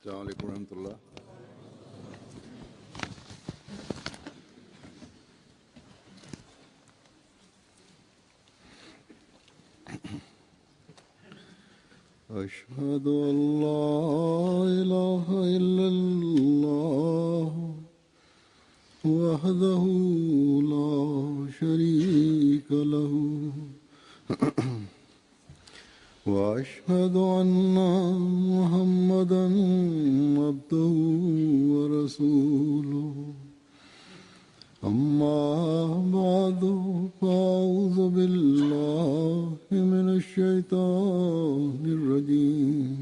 अस्सलाम वालेकुम रहमतुल्लाह। अशहदु अल्ला इलाहा इल्लल्लाह वहदहु ला शरीका लहु वअशहदु अन्ना मुहम्मदन अब्दुहु व रसूलुहु अम्मा बअदु फ़अऊज़ु बिल्लाहि मिनश शैतानिर रजीम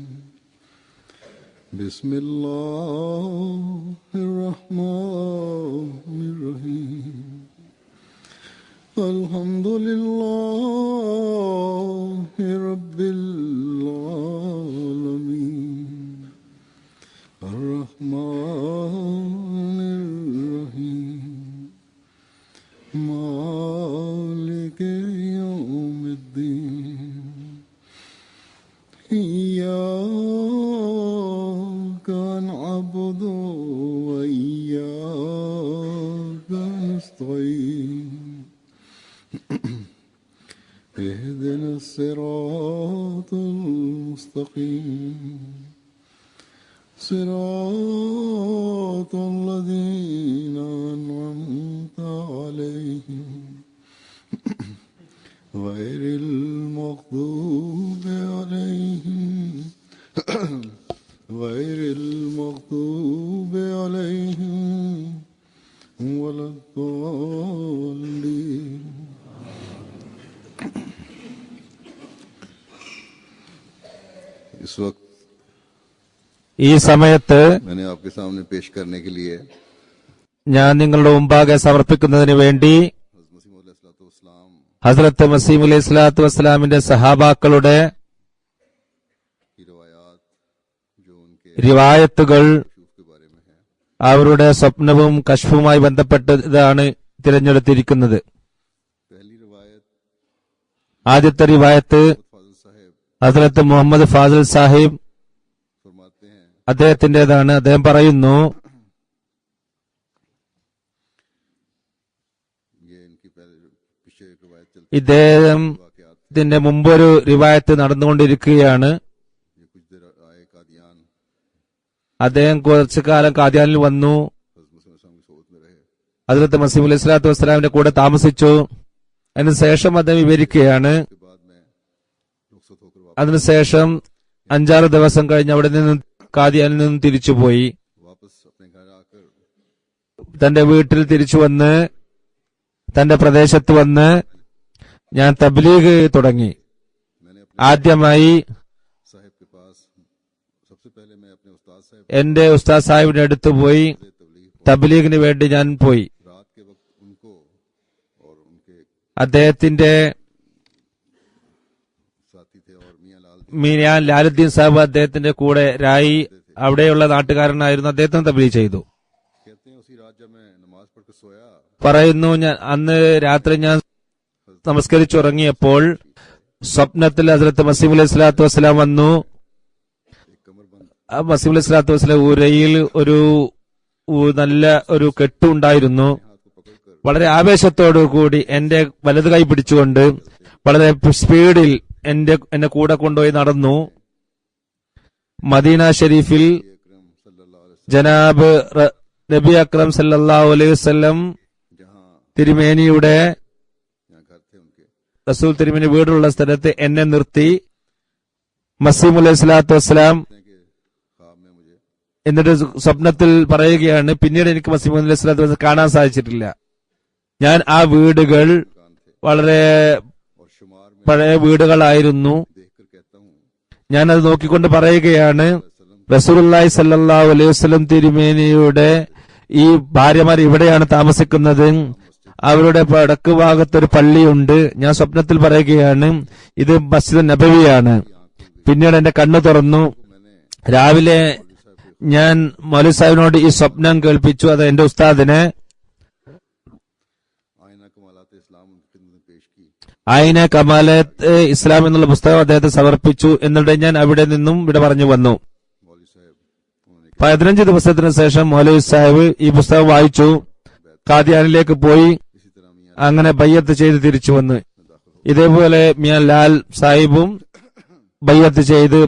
बिस्मिल्लाहिर रहमानिर रहीम अल्हम्दुलिल्लाहि रब्बिल आलमीन अर्रहमानिर रहीम मालिकि यौमिद्दीन इय्याका नअबुदु व इय्याका नस्तईन اهدنا الصراط المستقيم صراط الذين أنعمت عليهم غير المغضوب عليهم ولا الضالين ഈ സമയത്ത് मैंने आपके सामने पेश करने के लिए ഞാൻ നിങ്ങളുടെ മുമ്പാകെ സമർപ്പിക്കുന്നതിന് വേണ്ടി ഹസ്രത്ത് മസീഹ് അലൈഹി സ്വലാത്തു വസ്സലാമിന്റെ സഹാബാക്കളുടെ റിവായത്തുകൾ അവരുടെ സ്വപ്നവും കശ്ഫുമായി ബന്ധപ്പെട്ടതാണ് തിരഞ്ഞെടുത്തിരിക്കുന്നത്. ആദ്യത്തെ റിവായത്ത് ഹസ്രത്ത് മുഹമ്മദ് ഫാസിൽ സാഹിബ് അദ്ദേഹത്തിന്റേതാണ്. അദ്ദേഹം പറയുന്നു, ഇദ്ദേഹത്തിന്റെ മുമ്പൊരു റിവായത്ത് നടന്നുകൊണ്ടിരിക്കുകയാണ്. അദ്ദേഹം കുറച്ചു കാലം ഖാദിയാനിൽ വന്നു. ഹസ്രത്ത് മസീഹ് അലൈഹി സ്വലാത്തു വസ്സലാമിന്റെ കൂടെ താമസിച്ചു. അതിനുശേഷം അദ്ദേഹം വിവരിക്കുകയാണ്, അതിനുശേഷം 5-6 ദിവസം കഴിഞ്ഞ് അവിടെ നിന്ന് ഖാദിയാനിൽ നിന്നും തിരിച്ചുപോയി. തന്റെ വീട്ടിൽ തിരിച്ചു വന്ന് തന്റെ പ്രദേശത്ത് വന്ന് ഞാൻ തബ്ലീഗ് തുടങ്ങി. ആദ്യമായി എന്റെ ഉസ്താദ് സാഹിബിന്റെ അടുത്ത് പോയി തബ്ലീഗിന് വേണ്ടി ഞാൻ പോയി. അദ്ദേഹത്തിന്റെ മിയാൻ ലാലുദ്ദീൻ സാഹിബ് അദ്ദേഹത്തിന്റെ കൂടെ രായി അവിടെയുള്ള നാട്ടുകാരനായിരുന്നു. അദ്ദേഹത്തിന് തബ്ലീഗ് ചെയ്തു. പറയുന്നു, ഞാൻ അന്ന് രാത്രി ഞാൻ നമസ്കരിച്ചുറങ്ങിയപ്പോൾ സ്വപ്നത്തിൽ ഹസ്രത്ത് മസീഹ് അലൈഹി സ്വലാത്തു വസ്സലാം വന്നു. മസീഹ് അലൈഹി സ്വലാത്തു വസ്സലാം ഉരയിൽ ഒരു നല്ല ഒരു കെട്ടുണ്ടായിരുന്നു. വളരെ ആവേശത്തോടു കൂടി എന്റെ വലത് കൈ പിടിച്ചുകൊണ്ട് വളരെ സ്പീഡിൽ എന്നെ കൂടെ കൊണ്ടുപോയി നടന്നു. മദീന ഷരീഫിൽ ജനാബ് നബി അക്രം സല്ലല്ലാഹു അലൈഹി വസല്ലം തിരുമേനിയുടെ റസൂൽ തിരുമേനി വീടുള്ള സ്ഥലത്ത് എന്നെ നിർത്തി. മസീഹ് അലൈഹി സ്വലാത്തു വസ്സലാം എന്നിട്ട് സ്വപ്നത്തിൽ പറയുകയാണ്, പിന്നീട് എനിക്ക് മസീഹ് അലൈഹി സ്വലാത്തു വസ്സലാം കാണാൻ സാധിച്ചിട്ടില്ല. ഞാൻ ആ വീടുകൾ വളരെ പഴയ വീടുകളായിരുന്നു. ഞാനത് നോക്കിക്കൊണ്ട് പറയുകയാണ്, റസൂലുള്ളാഹി സ്വല്ലല്ലാഹു അലൈഹി വസല്ലം തിരുമേനിയുടെ ഈ ഭാര്യമാർ ഇവിടെയാണ് താമസിക്കുന്നത്. അവരുടെ വടക്ക് ഭാഗത്തൊരു പള്ളിയുണ്ട്. ഞാൻ സ്വപ്നത്തിൽ പറയുകയാണ്, ഇത് മസ്ജിദ് നബവിയാണ്. പിന്നീട് എന്റെ കണ്ണു തുറന്നു. രാവിലെ ഞാൻ മൗലവി സാഹിബിനോട് ഈ സ്വപ്നം കേൾപ്പിച്ചു. അത് എന്റെ ഉസ്താദിനെ ആയിന കമാലത്ത് ഇസ്ലാം എന്നുള്ള പുസ്തകം അദ്ദേഹത്തെ സമർപ്പിച്ചു. എന്നിട്ട് ഞാൻ അവിടെ നിന്നും ഇവിടെ പറഞ്ഞു വന്നു. 15 ദിവസത്തിന് ശേഷം മൗലവി സാഹിബ് ഈ പുസ്തകം വായിച്ചു, ഖാദിയാനിലേക്ക് പോയി, इसी तरह मियां അങ്ങനെ ബയ്യത്ത് ചെയ്ത് തിരിച്ചു വന്ന്. ഇതേപോലെ മിയാ ലാൽ സാഹിബും ബയ്യത്ത് ചെയ്ത്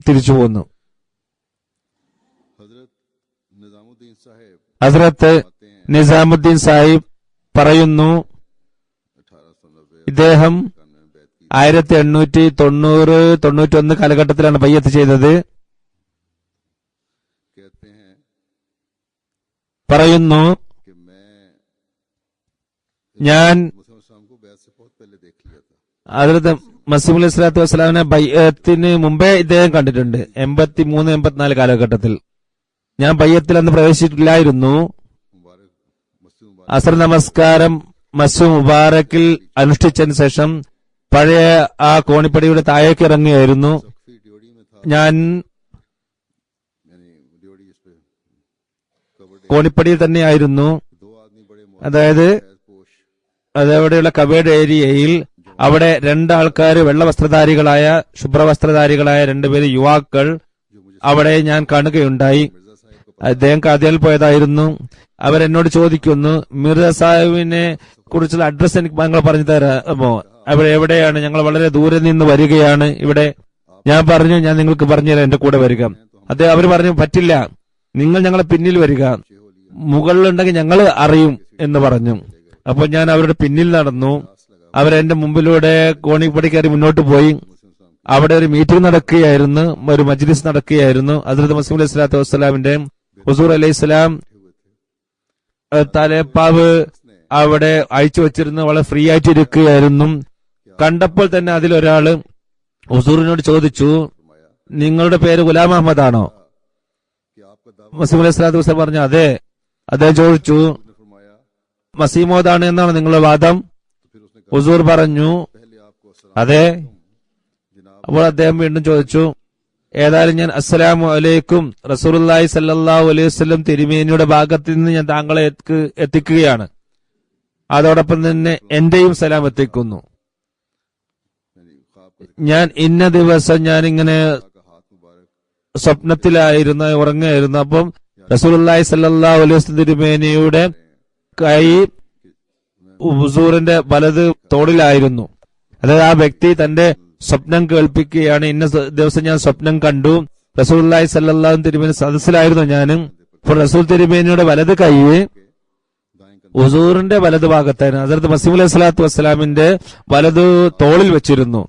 തിരിച്ചു പോന്നു. हजरत निजामुद्दीन साहब ഹസ്രത്ത് നിസാമുദ്ദീൻ സാഹിബ് പറയുന്നു, 1890 ഇദ്ദേഹം में बैत की 1890-91 കാലഘട്ടത്തിലാണ് ബയ്യത്ത് ചെയ്തത്. कहते हैं പറയുന്നു, कि मैं ഞാൻ मुसलमान को बैत से बहुत पहले देख लिया था। ഹസ്രത്ത് മസീഹ് അലൈഹി സ്വലാത്തു വസ്സലാമിനെ ബയ്യത്തിന് മുമ്പേ ഇദ്ദേഹം കണ്ടിട്ടുണ്ട്. 83-84 കാലഘട്ടത്തിൽ. ഞാൻ ബയ്യത്തിൽ അന്ന് പ്രവേശിച്ചിട്ടില്ലായിരുന്നു. मुबारक मस्जिद मुबारक അസർ നമസ്കാരം മസ്ജിദ് മുബാറക്കിൽ അനുഷ്ഠിച്ചതിന് ശേഷം പഴയ ആ കോണിപ്പടിയുടെ താഴേക്ക് ഇറങ്ങിയായിരുന്നു. सख्फी ड्योड़ी में था, ഞാൻ यानी ड्योड़ी इस पे कवर കോണിപ്പടിയിൽ തന്നെയായിരുന്നു. दो आदमी बड़े അതായത് पोश അതവിടെയുള്ള കബേഡ് ഏരിയയിൽ അവിടെ രണ്ടാൾക്കാർ വെള്ളവസ്ത്രധാരികളായ ശുഭ്രവസ്ത്രധാരികളായ രണ്ടുപേര് യുവാക്കൾ जो मुझे അവിടെ ഞാൻ കാണുകയുണ്ടായി. मिर्जा साहब को അദ്ദേഹം കാദിയാൽ പോയതായിരുന്നു. അവരെന്നോട് ചോദിക്കുന്നു, മിർസ സാഹിബിനെ കുറിച്ചുള്ള അഡ്രസ് എനിക്ക് നിങ്ങൾ പറഞ്ഞു തരാമോ? അവിടെ എവിടെയാണ്? ഞങ്ങൾ വളരെ ദൂരെ നിന്ന് വരികയാണ് ഇവിടെ. ഞാൻ പറഞ്ഞു, ഞാൻ നിങ്ങൾക്ക് പറഞ്ഞുതരാം, എന്റെ കൂടെ വരിക. അവർ പറഞ്ഞു, പറ്റില്ല, നിങ്ങൾ ഞങ്ങളെ പിന്നിൽ വരിക, മുകളിലുണ്ടെങ്കിൽ ഞങ്ങൾ അറിയും എന്ന് പറഞ്ഞു. അപ്പോൾ ഞാൻ അവരുടെ പിന്നിൽ നടന്നു. അവരെന്റെ മുമ്പിലൂടെ കോണിപ്പടി കയറി മുന്നോട്ട് പോയി. അവിടെ ഒരു മീറ്റിംഗ് നടക്കുകയായിരുന്നു, ഒരു മജ്ലിസ് നടക്കുകയായിരുന്നു. ഹസ്രത്ത് മസീഹ് അലൈഹി സ്വലാത്തു വസ്സലാമിന്റെ ഹുസൂർ അലൈഹി സ്വലാം തലേപ്പാവ് അവിടെ അയച്ചു വച്ചിരുന്ന് വളരെ ഫ്രീ ആയിട്ട് ഇരിക്കുകയായിരുന്നു. കണ്ടപ്പോൾ തന്നെ അതിലൊരാള് ഹുസൂറിനോട് ചോദിച്ചു, നിങ്ങളുടെ പേര് ഗുലാം അഹമ്മദ് ആണോ? कि आपका दावा മസീഹ് അലൈഹി സ്വലാത്തു വസ്സലാം പറഞ്ഞു, അതെ. അദ്ദേഹം ചോദിച്ചു, ने फरमाया, മസീമോദാണ് എന്നാണ് നിങ്ങളുടെ വാദം? तो फिर उसने कहा ഹുസൂർ പറഞ്ഞു, पहले आपको अस्सलाम അതെ. जनाब അപ്പോൾ അദ്ദേഹം വീണ്ടും ചോദിച്ചു, ഏതായാലും ഞാൻ അസ്സലാമു അലൈക്കും റസൂലുള്ളാഹി സല്ലല്ലാഹു അലൈഹി വസല്ലം തിരുമേനിയുടെ ഭാഗത്ത് നിന്ന് ഞാൻ താങ്കളെ എത്തിക്കുകയാണ്. അതോടൊപ്പം തന്നെ എന്റെയും സലാം എത്തിക്കുന്നു. यानी ख्वाब का ഞാൻ ഇന്ന ദിവസം ഞാൻ ഇങ്ങനെ का हाथ मुबारक സ്വപ്നത്തിലായിരുന്നു, ഉറങ്ങുകയായിരുന്നു. അപ്പം റസൂലുള്ളാഹി സല്ലല്ലാഹു അലൈഹി വസല്ലം തിരുമേനിയുടെ കൈ ഹുസൂറിന്റെ വലത് തോളിലായിരുന്നു. അതായത് ആ വ്യക്തി തന്റെ സ്വപ്നം കേൾപ്പിക്കുകയാണ്, ഇന്ന ദിവസം ഞാൻ സ്വപ്നം കണ്ടു, റസൂലുള്ളാഹി സല്ലല്ലാഹു തിരുമേനി സദസ്സിലായിരുന്നു ഞാനും. അപ്പോൾ റസൂൽ തിരുമേനിയുടെ വലത് കൈ दाएं कंधे ഹുസൂറിന്റെ വലത് ഭാഗത്തായിരുന്നു. ഹസ്രത്ത് മസീഹ് അലൈഹി സ്വലാത്തു വസ്സലാമിന്റെ വലത് തോളിൽ വെച്ചിരുന്നു.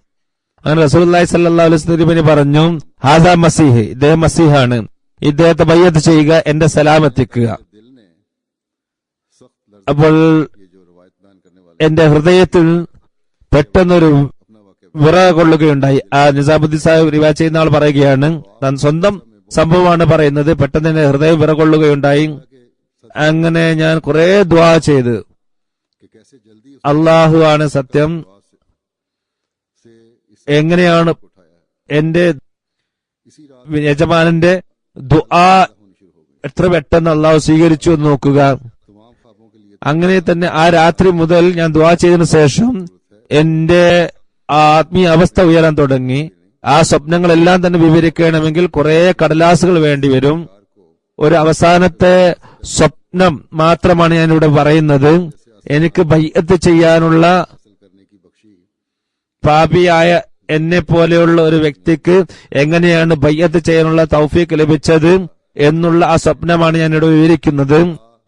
അങ്ങനെ റസൂലുള്ളാഹി സല്ലല്ലാഹു അലൈഹി വസല്ലം തിരുമേനി പറഞ്ഞു, ഹാദാ മസീഹ്, ഇദ്ദേഹം മസീഹാണ്, ഇദ്ദേഹത്തെ ബയ്യത്ത് ചെയ്യുക, എന്റെ സലാം എത്തിക്കുക. दिल ने सख्त लर्ज അപ്പോൾ ये जो रवायत बयान करने वाले എന്റെ ഹൃദയത്തിൽ പെട്ടെന്നൊരു अपना वाक़या വിറ കൊള്ളുകയുണ്ടായി. ആ നിസാമുദ്ദീൻ സാഹിബ് റിവായത്ത് ചെയ്യുന്ന ആൾ പറയുകയാണ്, താൻ സ്വന്തം സംഭവമാണ് പറയുന്നത്. പെട്ടെന്ന് എന്റെ ഹൃദയം വിറ കൊള്ളുകയുണ്ടായി. അങ്ങനെ ഞാൻ കുറെ ദുആ ചെയ്ത്, कि कैसे जल्दी उस അള്ളാഹു ആണ് സത്യം, दुआ से इस എങ്ങനെയാണ് उठाया है। എന്റെ इसी रात യജമാനന്റെ ദുആ होनी शुरू हो गई। എത്ര പെട്ടെന്ന് അള്ളാഹു സ്വീകരിച്ചു എന്ന് നോക്കുക. तमाम ख्वाबों के लिए അങ്ങനെ തന്നെ ആ രാത്രി മുതൽ ഞാൻ ദുആ ചെയ്തതിനു ശേഷം എന്റെ ആത്മീയ അവസ്ഥ ഉയരാൻ തുടങ്ങി. ആ സ്വപ്നങ്ങളെല്ലാം തന്നെ വിവരിക്കണമെങ്കിൽ കുറെ കടലാസുകൾ വേണ്ടിവരും. ഒരു അവസാനത്തെ സ്വപ്നം മാത്രമാണ് ഞാൻ ഇവിടെ പറയുന്നത്. എനിക്ക് ബൈഅത്ത് ചെയ്യാനുള്ള हासिल करने की बख्शी പാപിയായ എന്നെ പോലെയുള്ള ഒരു വ്യക്തിക്ക് എങ്ങനെയാണ് ബയ്യത്ത് ചെയ്യാനുള്ള തൗഫീക്ക് ലഭിച്ചത് എന്നുള്ള ആ സ്വപ്നമാണ് ഞാൻ ഇവിടെ വിവരിക്കുന്നത്.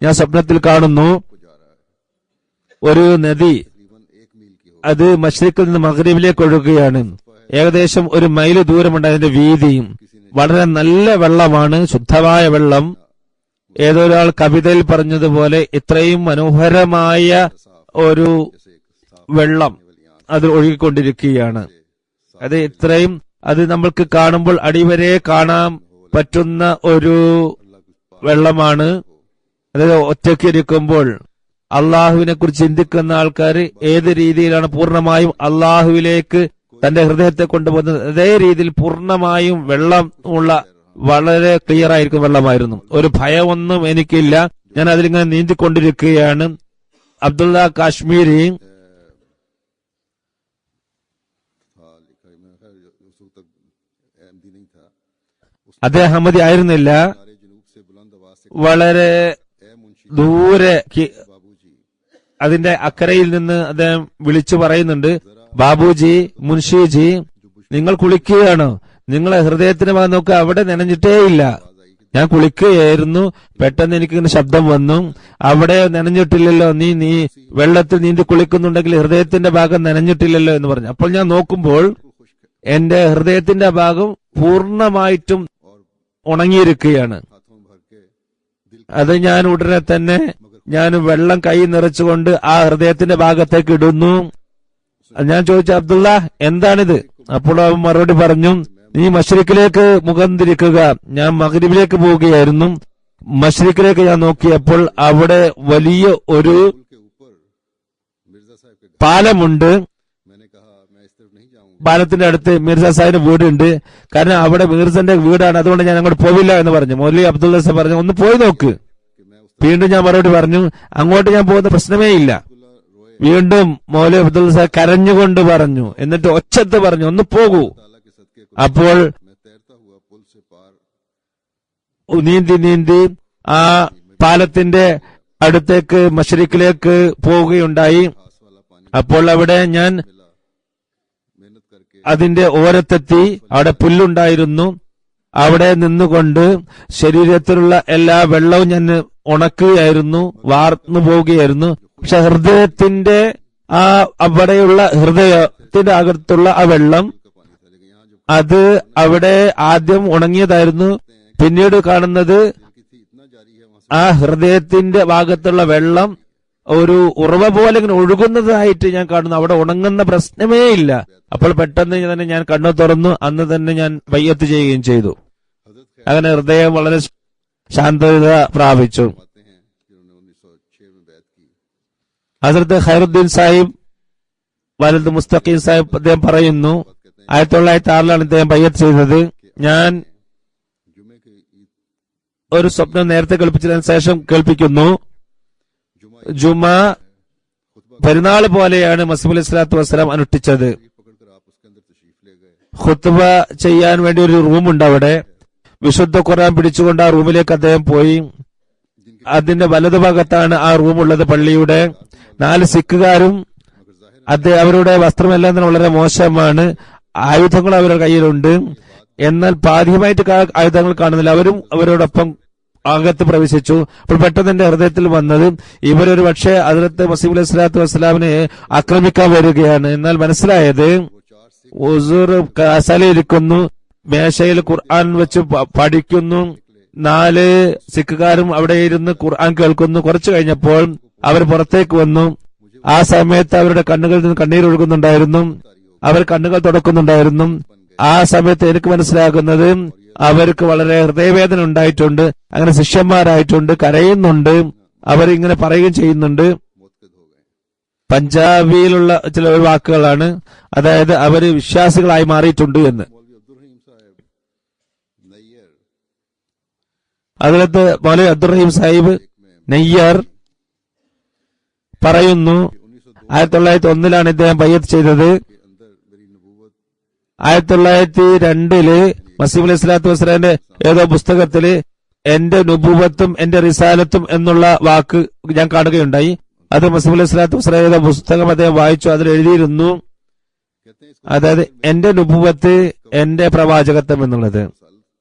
ഞാൻ സ്വപ്നത്തിൽ കാണുന്നു को जा रहा है, ഒരു നദി, तकरीबन 1 मील की हो। അത് മശ്രിക്കിൽ നിന്ന് മഗ്രിബിലേക്ക് ഒഴുകുകയാണ്. ഏകദേശം 1 മൈൽ ദൂരമുണ്ട് അതിന്റെ വീതിയും. വളരെ നല്ല വെള്ളമാണ്, ശുദ്ധമായ വെള്ളം. ഏതൊരാൾ കവിതയിൽ പറഞ്ഞതുപോലെ ഇത്രയും മനോഹരമായ ഒരു जैसे एक साफ വെള്ളം അത് ഒഴുകിക്കൊണ്ടിരിക്കുകയാണ്. അത് ഇത്രയും, അത് നമ്മൾക്ക് കാണുമ്പോൾ അടിവരെ കാണാൻ പറ്റുന്ന ഒരു വെള്ളമാണ്. അതായത് ഒറ്റയ്ക്ക് ഇരിക്കുമ്പോൾ അള്ളാഹുവിനെ കുറിച്ച് ചിന്തിക്കുന്ന ആൾക്കാർ ഏത് രീതിയിലാണ് പൂർണ്ണമായും അള്ളാഹുവിലേക്ക് തന്റെ ഹൃദയത്തെ കൊണ്ടുപോകുന്നത്, അതേ രീതിയിൽ പൂർണ്ണമായും വെള്ളമുള്ള വളരെ ക്ലിയർ ആയിരിക്കും വെള്ളമായിരുന്നു. ഒരു ഭയമൊന്നും എനിക്കില്ല. ഞാൻ അതിലിങ്ങനെ നീന്തിക്കൊണ്ടിരിക്കുകയാണ്. അബ്ദുള്ള കാശ്മീരി था लिखा है। मैं खैर उस वक्त तक अहमदी नहीं था। അദ്ദേഹം അഹമ്മദി ആയിരുന്നില്ല. सारे जुनूब से बुलंद आवाज से വളരെ ए मुंशी ദൂരെ बाबूजी അതിന്റെ അക്കരയിൽ നിന്ന് അദ്ദേഹം വിളിച്ചു പറയുന്നുണ്ട്, ബാബുജി, മുൻഷിജി, നിങ്ങൾ കുളിക്കുകയാണോ? നിങ്ങളെ ഹൃദയത്തിന്റെ ഭാഗം നോക്കുക, അവിടെ നനഞ്ഞിട്ടേയില്ല. ഞാൻ കുളിക്കുകയായിരുന്നു, പെട്ടെന്ന് എനിക്കിങ്ങനെ ശബ്ദം വന്നു, അവിടെ നനഞ്ഞിട്ടില്ലല്ലോ, നീ വെള്ളത്തിൽ നീന്തി കുളിക്കുന്നുണ്ടെങ്കിൽ ഹൃദയത്തിന്റെ ഭാഗം നനഞ്ഞിട്ടില്ലല്ലോ എന്ന് പറഞ്ഞു. അപ്പോൾ ഞാൻ നോക്കുമ്പോൾ എന്റെ ഹൃദയത്തിന്റെ ഭാഗം പൂർണ്ണമായിട്ടും ഉണങ്ങിയിരിക്കുകയാണ്. हाथों भर के दिल അത് ഞാൻ ഉടനെ തന്നെ ഞാൻ വെള്ളം കൈ നിറച്ചുകൊണ്ട് ആ ഹൃദയത്തിന്റെ ഭാഗത്തേക്ക് ഇടുന്നു. ഞാൻ ചോദിച്ചു, അബ്ദുള്ള എന്താണിത്? അപ്പോൾ അവൻ മറുപടി പറഞ്ഞു, നീ മശ്രിക്കിലേക്ക് മുഖം തിരിക്കുക. ഞാൻ മഗ്രിബിലേക്ക് പോവുകയായിരുന്നു. മശ്രിക്കിലേക്ക് ഞാൻ നോക്കിയപ്പോൾ അവിടെ വലിയ ഒരു के ऊपर मिर्जा साहब के घर പാലമുണ്ട്. मैंने कहा मैं इस तरफ नहीं जाऊंगा പാലത്തിന്റെ അടുത്ത് മിർസ സാഹിബിന്റെ വീടുണ്ട്. കാരണം അവിടെ മിർസന്റെ വീടാണ്, അതുകൊണ്ട് ഞാൻ അങ്ങോട്ട് പോവില്ല എന്ന് പറഞ്ഞു. മൗലവി അബ്ദുള്ള സാഹിബ് പറഞ്ഞു, ഒന്ന് പോയി നോക്ക്. कि मैं उस വീണ്ടും ഞാൻ മറുപടി പറഞ്ഞു, അങ്ങോട്ട് ഞാൻ പോകുന്ന പ്രശ്നമേ ഇല്ല. रोए വീണ്ടും മൗലവി അബ്ദുള്ള സാഹിബ് കരഞ്ഞുകൊണ്ട് പറഞ്ഞു, എന്നിട്ട് ഒച്ചത്ത് പറഞ്ഞു, ഒന്ന് പോകൂ. ताला के सदके को അപ്പോൾ मैं तैरता हुआ पुल से पार നീന്തി ആ പാലത്തിന്റെ അടുത്തേക്ക് മശ്രിക്കിലേക്ക് പോവുകയുണ്ടായി. घास वाला पानी അപ്പോൾ അവിടെ ഞാൻ मिला मेहनत करके അതിന്റെ ഓരത്തെത്തി. അവിടെ പുല്ലുണ്ടായിരുന്നു. അവിടെ നിന്നുകൊണ്ട് ശരീരത്തിലുള്ള എല്ലാ വെള്ളവും ഞാൻ ഉണക്കുകയായിരുന്നു, വാർന്നു പോവുകയായിരുന്നു. പക്ഷെ ഹൃദയത്തിന്റെ അവിടെയുള്ള ഹൃദയത്തിന്റെ അകത്തുള്ള ആ വെള്ളം का पानी था लेकिन यहाँ जब അത് അവിടെ ആദ്യം ഉണങ്ങിയതായിരുന്നു. പിന്നീട് കാണുന്നത് दिल की थी इतना जारी है वहां से ആ ഹൃദയത്തിന്റെ ഭാഗത്തുള്ള വെള്ളം ഒരു ഉറവ പോലെ ഇങ്ങനെ ഒഴുകുന്നതായിട്ട് ഞാൻ കാണുന്നു. അവിടെ ഉണങ്ങുന്ന പ്രശ്നമേ ഇല്ല. അപ്പോൾ പെട്ടെന്ന് തന്നെ ഞാൻ കണ്ണു തുറന്നു. അന്ന് തന്നെ ഞാൻ ബയ്യത്ത് ചെയ്യുകയും ചെയ്തു. हजरत അങ്ങനെ ഹൃദയം വളരെ ശാന്തത പ്രാപിച്ചു. आते हैं जिन्होंने 1906 में बैत की ഹസ്രത്ത് ഖൈറുദ്ദീൻ സാഹിബ് വലത് മുസ്തഖീം സാഹിബ് അദ്ദേഹം പറയുന്നു, 1906 ഇദ്ദേഹം ബയ്യത്ത് ചെയ്തത്. ഞാൻ जुमे के ईद ഒരു സ്വപ്നം നേരത്തെ കേൾപ്പിച്ചതിന് ശേഷം കേൾപ്പിക്കുന്നു. जुमा ജുമ खुतबा പെരുന്നാൾ പോലെയാണ് മസീഹ് അലൈഹി സ്വലാത്തു വസ്സലാം അനുഷ്ഠിച്ചത്. पकड़कर आप उसके अंदर तशरीफ ले गए ഖുത്ബ ചെയ്യാൻ വേണ്ടി ഒരു റൂമുണ്ട് അവിടെ. വിശുദ്ധ ഖുർആൻ പിടിച്ചുകൊണ്ട് ആ റൂമിലേക്ക് അദ്ദേഹം പോയി. അതിന്റെ വലതുഭാഗത്താണ് ആ റൂമുള്ളത് പള്ളിയുടെ. 4 സിഖുകാരും അവരുടെ വസ്ത്രമെല്ലാം തന്നെ വളരെ മോശമാണ്. ആയുധങ്ങൾ അവരുടെ കയ്യിലുണ്ട്. എന്നാൽ പാതികമായിട്ട് ആയുധങ്ങൾ കാണുന്നില്ല. അവരും അവരോടൊപ്പം അകത്ത് പ്രവേശിച്ചു. അപ്പോൾ പെട്ടെന്ന് എന്റെ ഹൃദയത്തിൽ വന്നത്, ഇവരൊരു പക്ഷേ ഹദ്റത്ത് മസീഹ് അലൈഹി സ്വലാത്തു വസ്സലാമിനെ ആക്രമിക്കാൻ വരികയാണ്. എന്നാൽ മനസ്സിലായത്, ഉസൂർ കസലയിരിക്കുന്നു, മേശയിൽ ഖുർആൻ വെച്ച് പഠിക്കുന്നു. 4 സിഖുകാരും അവിടെ ഇരുന്ന് ഖുർആൻ കേൾക്കുന്നു. കുറച്ചു കഴിഞ്ഞപ്പോൾ അവർ പുറത്തേക്ക് വന്നു. ആ സമയത്ത് അവരുടെ കണ്ണുകളിൽ നിന്ന് കണ്ണീരൊഴുകുന്നുണ്ടായിരുന്നു. അവർ കണ്ണുകൾ തുടക്കുന്നുണ്ടായിരുന്നു. ആ സമയത്ത് എനിക്ക് മനസ്സിലാകുന്നത് അവർക്ക് വളരെ ഹൃദയവേദന ഉണ്ടായിട്ടുണ്ട്. അങ്ങനെ ശിഷ്യന്മാരായിട്ടുണ്ട്, കരയുന്നുണ്ട്. അവരിങ്ങനെ പറയുകയും ചെയ്യുന്നുണ്ട്. मुतकद हो गए പഞ്ചാബിയിലുള്ള ചില വാക്കുകളാണ്, അതായത് അവര് വിശ്വാസികളായി മാറിയിട്ടുണ്ട് എന്ന്. मौलवी अब्दुल रहीम साहब नैयर അതിലത്ത് മൗലവി അബ്ദുൾ റഹീം സാഹിബ് നെയ്യർ പറയുന്നു, 1901 ഇദ്ദേഹം ബയ്യത്ത് ചെയ്തത്. के अंदर मेरी नबूवत 1902 മസീഹ് അലൈഹി സ്വലാത്തു വസ്സലാമിന്റെ ഏതോ പുസ്തകത്തില് എന്റെ നുബുവത്തും എന്റെ റിസാലത്തും എന്നുള്ള വാക്ക് ഞാൻ കാണുകയുണ്ടായി. അത് മസീഹ് അലൈഹി സ്വലാത്തു വസ്സലാം ഏതോ പുസ്തകം അദ്ദേഹം വായിച്ചു. അതിൽ എഴുതിയിരുന്നു, कहते हैं इसको അതായത് എന്റെ നുബുവത്ത്, എന്റെ പ്രവാചകത്വം എന്നുള്ളത്.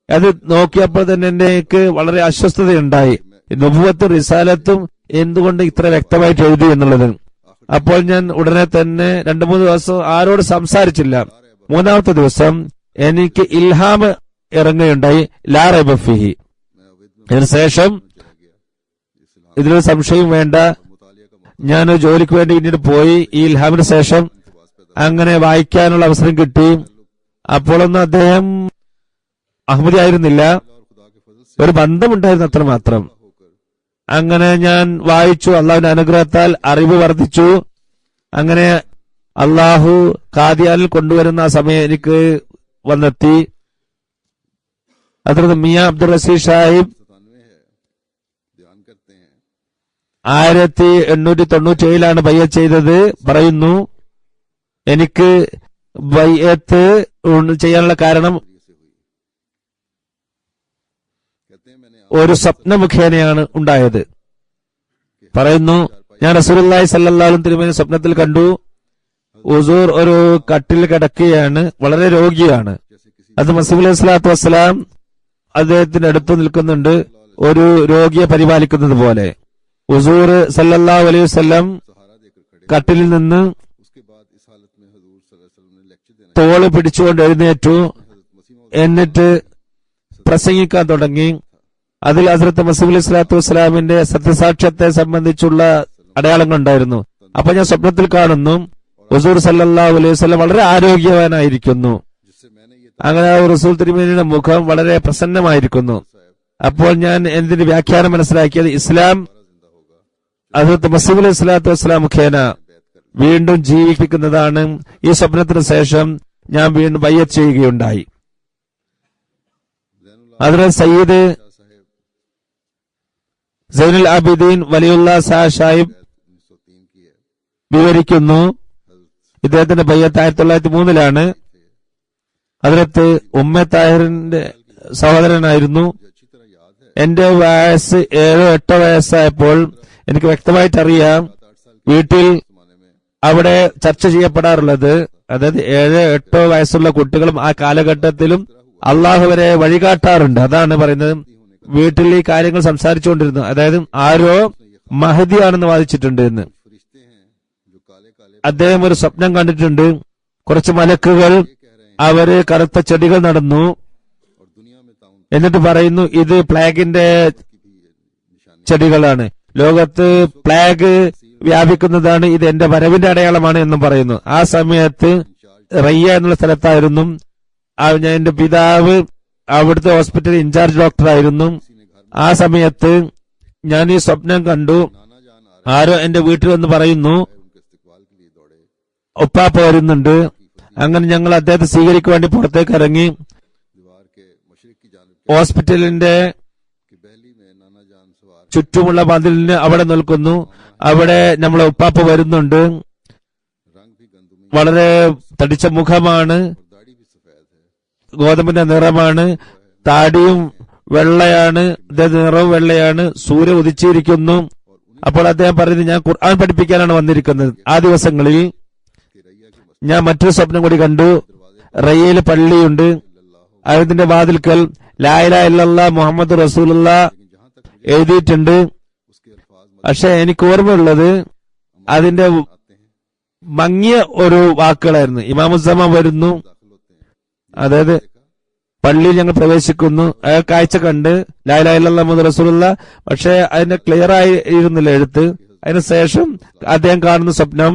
അത് നോക്കിയപ്പോൾ തന്നെ എനിക്ക് വളരെ അസ്വസ്ഥതയുണ്ടായി. നുബുവത്തും റിസാലത്തും എന്തുകൊണ്ട് ഇത്ര വ്യക്തമായിട്ട് എഴുതി എന്നുള്ളത്. അപ്പോൾ ഞാൻ ഉടനെ തന്നെ 2-3 ദിവസം ആരോട് സംസാരിച്ചില്ല. 3-ാമത്തെ ദിവസം എനിക്ക് ഇൽഹാം ഇറങ്ങുകയുണ്ടായി, ലാ റൈബ ഫീഹി. मैं अवैध में ഇതിനുശേഷം चला गया इस्लाम ഇതിലൊരു സംശയം വേണ്ട, मुतालिया का ഞാൻ ജോലിക്ക് വേണ്ടി പിന്നീട് പോയി. ഈ ഇൽഹാമിന് ശേഷം അങ്ങനെ വായിക്കാനുള്ള അവസരം കിട്ടി. അപ്പോഴൊന്നും അദ്ദേഹം അഹമ്മദി ആയിരുന്നില്ല, और खुदा के फजल से ഒരു ബന്ധമുണ്ടായിരുന്നു അത്രമാത്രം. होकर അങ്ങനെ ഞാൻ വായിച്ചു. അള്ളാഹുവിന്റെ അനുഗ്രഹത്താൽ അറിവ് വർദ്ധിച്ചു. അങ്ങനെ അള്ളാഹു ഖാദിയാനിൽ കൊണ്ടുവരുന്ന ആ സമയം എനിക്ക് വന്നെത്തി. ഹദ്റത്ത് മിയാ അബ്ദുൾ റസീദ് സാഹിബ് 97 है ध्यान करते हैं 1897 ബയ്യത്ത് ചെയ്തത്. പറയുന്നു, എനിക്ക് ബയ്യത്ത് ചെയ്യാനുള്ള കാരണം ये से हुई मैंने ഒരു സ്വപ്ന മുഖേനയാണ് ഉണ്ടായത്. പറയുന്നു, ഞാൻ റസൂലുള്ളാഹി സ്വല്ലല്ലാഹു അലൈഹി വസല്ലം സ്വപ്നത്തിൽ കണ്ടു. ഹുസൂർ ഒരു കട്ടിൽ കിടക്കുകയാണ്, വളരെ രോഗിയാണ്. അത് മസീഹ് അലൈഹി സ്വലാത്തു വസ്സലാം അദ്ദേഹത്തിന്റെ അടുത്ത് നിൽക്കുന്നുണ്ട്, ഒരു രോഗിയെ പരിപാലിക്കുന്നത് പോലെ. ഹുസൂർ സല്ലല്ലാഹു അലൈഹി വസല്ലം सहारा देकर खड़े। കട്ടിലിൽ നിന്ന് उसके बाद इस हालत में हजूर सल्लल्लाहु अलैहि वसल्लम ने लेक्चर देना തോള് പിടിച്ചുകൊണ്ട് എഴുന്നേറ്റു. हजरत मसीह എന്നിട്ട് പ്രസംഗിക്കാൻ തുടങ്ങി. അതിൽ ഹസ്രത്ത് മസീഹ് അലൈഹി സ്വലാത്തു വസ്സലാമിന്റെ സത്യസാക്ഷ്യത്തെ സംബന്ധിച്ചുള്ള അടയാളങ്ങൾ ഉണ്ടായിരുന്നു. അപ്പൊ ഞാൻ സ്വപ്നത്തിൽ കാണുന്നു ഹുസൂർ സല്ലല്ലാഹു അലൈഹി വസല്ലം വളരെ ആരോഗ്യവാനായിരിക്കുന്നു. जिससे मैंने ये അങ്ങനെ റസൂൽ തിരുമേനിയുടെ മുഖം വളരെ പ്രസന്നമായിരിക്കുന്നു. അപ്പോൾ ഞാൻ എന്തിന്റെ വ്യാഖ്യാനം മനസ്സിലാക്കിയത്, ഇസ്ലാം जिंदा होगा ഹസ്രത്ത് മസീഹ് അലൈഹി സ്വലാത്തു വസ്സലാം മുഖേന വീണ്ടും ജീവിപ്പിക്കുന്നതാണ്. ഈ സ്വപ്നത്തിന് ശേഷം ഞാൻ വീണ്ടും ബയ്യത്ത് ചെയ്യുകയുണ്ടായി. ഹദ്റത്ത് സയ്യിദ് साहेब സൈനുൽ ആബിദീൻ വലിയുള്ള സാഹിബ് 1903 की है। വിവരിക്കുന്നു, ഇദ്ദേഹത്തിന്റെ ബയ്യത്ത് 1903 ഹദ്റത്ത് ഉമ്മ താഹിറിന്റെ സഹോദരനായിരുന്നു. अच्छी तरह याद है എന്റെ വയസ്സ് 7-8 വയസ്സായപ്പോൾ എനിക്ക് വ്യക്തമായിട്ട് അറിയാം, 8 साल വീട്ടിൽ के जमाने में അവിടെ ചർച്ച ചെയ്യപ്പെടാറുള്ളത്, അതായത് 7-8 വയസ്സുള്ള കുട്ടികളും ആ കാലഘട്ടത്തിലും അള്ളാഹുവരെ വഴികാട്ടാറുണ്ട്. അതാണ് പറയുന്നത്, വീട്ടിൽ ഈ കാര്യങ്ങൾ സംസാരിച്ചുകൊണ്ടിരുന്നു. അതായത് ആരോ മഹദിയാണെന്ന് വാദിച്ചിട്ടുണ്ട് എന്ന്. फरिश्ते हैं जो काले काले അദ്ദേഹം ഒരു സ്വപ്നം കണ്ടിട്ടുണ്ട്, കുറച്ച് മലക്കുകൾ അവര് കറുത്ത ചെടികൾ നടന്നു. और दुनिया में ताउन എന്നിട്ട് പറയുന്നു, ഇത് പ്ലേഗിന്റെ की भी निशानी ചെടികളാണ്, ലോകത്ത് പ്ലേഗ് വ്യാപിക്കുന്നതാണ്, ഇത് എന്റെ വരവിന്റെ അടയാളമാണ് എന്നും പറയുന്നു. ആ സമയത്ത് റയ്യ എന്നുള്ള സ്ഥലത്തായിരുന്നു. എന്റെ പിതാവ് അവിടുത്തെ ഹോസ്പിറ്റലിൽ ഇൻചാർജ് ഡോക്ടറായിരുന്നു. ആ സമയത്ത് ഞാൻ ഈ സ്വപ്നം കണ്ടു. नाना जान आ ആരോ എന്റെ വീട്ടിൽ വന്ന് പറയുന്നു, रहे उनके इस्तिकबाल के लिए दौड़े। ഉപ്പാപ്പ വരുന്നുണ്ട്. അങ്ങനെ ഞങ്ങൾ അദ്ദേഹത്തെ സ്വീകരിക്കാൻ വേണ്ടി പുറത്തേക്ക് ഇറങ്ങി. दीवार के मशरिक की जानिब ഹോസ്പിറ്റലിന്റെ की बहली में नाना जान सवार ചുറ്റുമുള്ള മതിലിന് അവിടെ നിൽക്കുന്നു. അവിടെ നമ്മളെ ഉപ്പാപ്പ വരുന്നുണ്ട്. रंग भी गंदुमी വളരെ തടിച്ച മുഖമാണ്, और दाढ़ी भी सफेद है। ഗോതമ്പിന്റെ നിറമാണ്, താടിയും വെള്ളയാണ്, അദ്ദേഹത്തിന്റെ നിറവും വെള്ളയാണ്. സൂര്യ ഉദിച്ചിരിക്കുന്നു. അപ്പോൾ അദ്ദേഹം പറയുന്നത്, ഞാൻ ഖുർആൻ പഠിപ്പിക്കാനാണ് വന്നിരിക്കുന്നത്. ആ ദിവസങ്ങളിൽ कि रैया की मस्जिद ഞാൻ മറ്റൊരു സ്വപ്നം കൂടി കണ്ടു. റയ്യയിൽ പള്ളിയുണ്ട്. അതിന്റെ വാതിൽക്കൽ ലാ ഇലാഹ ഇല്ലല്ലാഹ് മുഹമ്മദ് റസൂലുള്ളാഹ് जहां तक मुझे എഴുതിയിട്ടുണ്ട്. उसके अल्फाज പക്ഷെ എനിക്ക് ഓർമ്മയുള്ളത് അതിന്റെ आते हैं മങ്ങിയ ഒരു വാക്കുകളായിരുന്നു. ഇമാമുസ്സമ വരുന്നു, दाखिल होते हैं। അതായത് പള്ളിയിൽ ഞങ്ങൾ പ്രവേശിക്കുന്നു. അയാൾ കാഴ്ച കണ്ട് ലാ ഇലാഹ ഇല്ലല്ലാഹ് മുഹമ്മദ് റസൂലുള്ളാഹ്, പക്ഷെ അതിന്റെ ക്ലിയർ ആയിരുന്നില്ല എഴുത്ത്. അതിനുശേഷം അദ്ദേഹം കാണുന്ന സ്വപ്നം,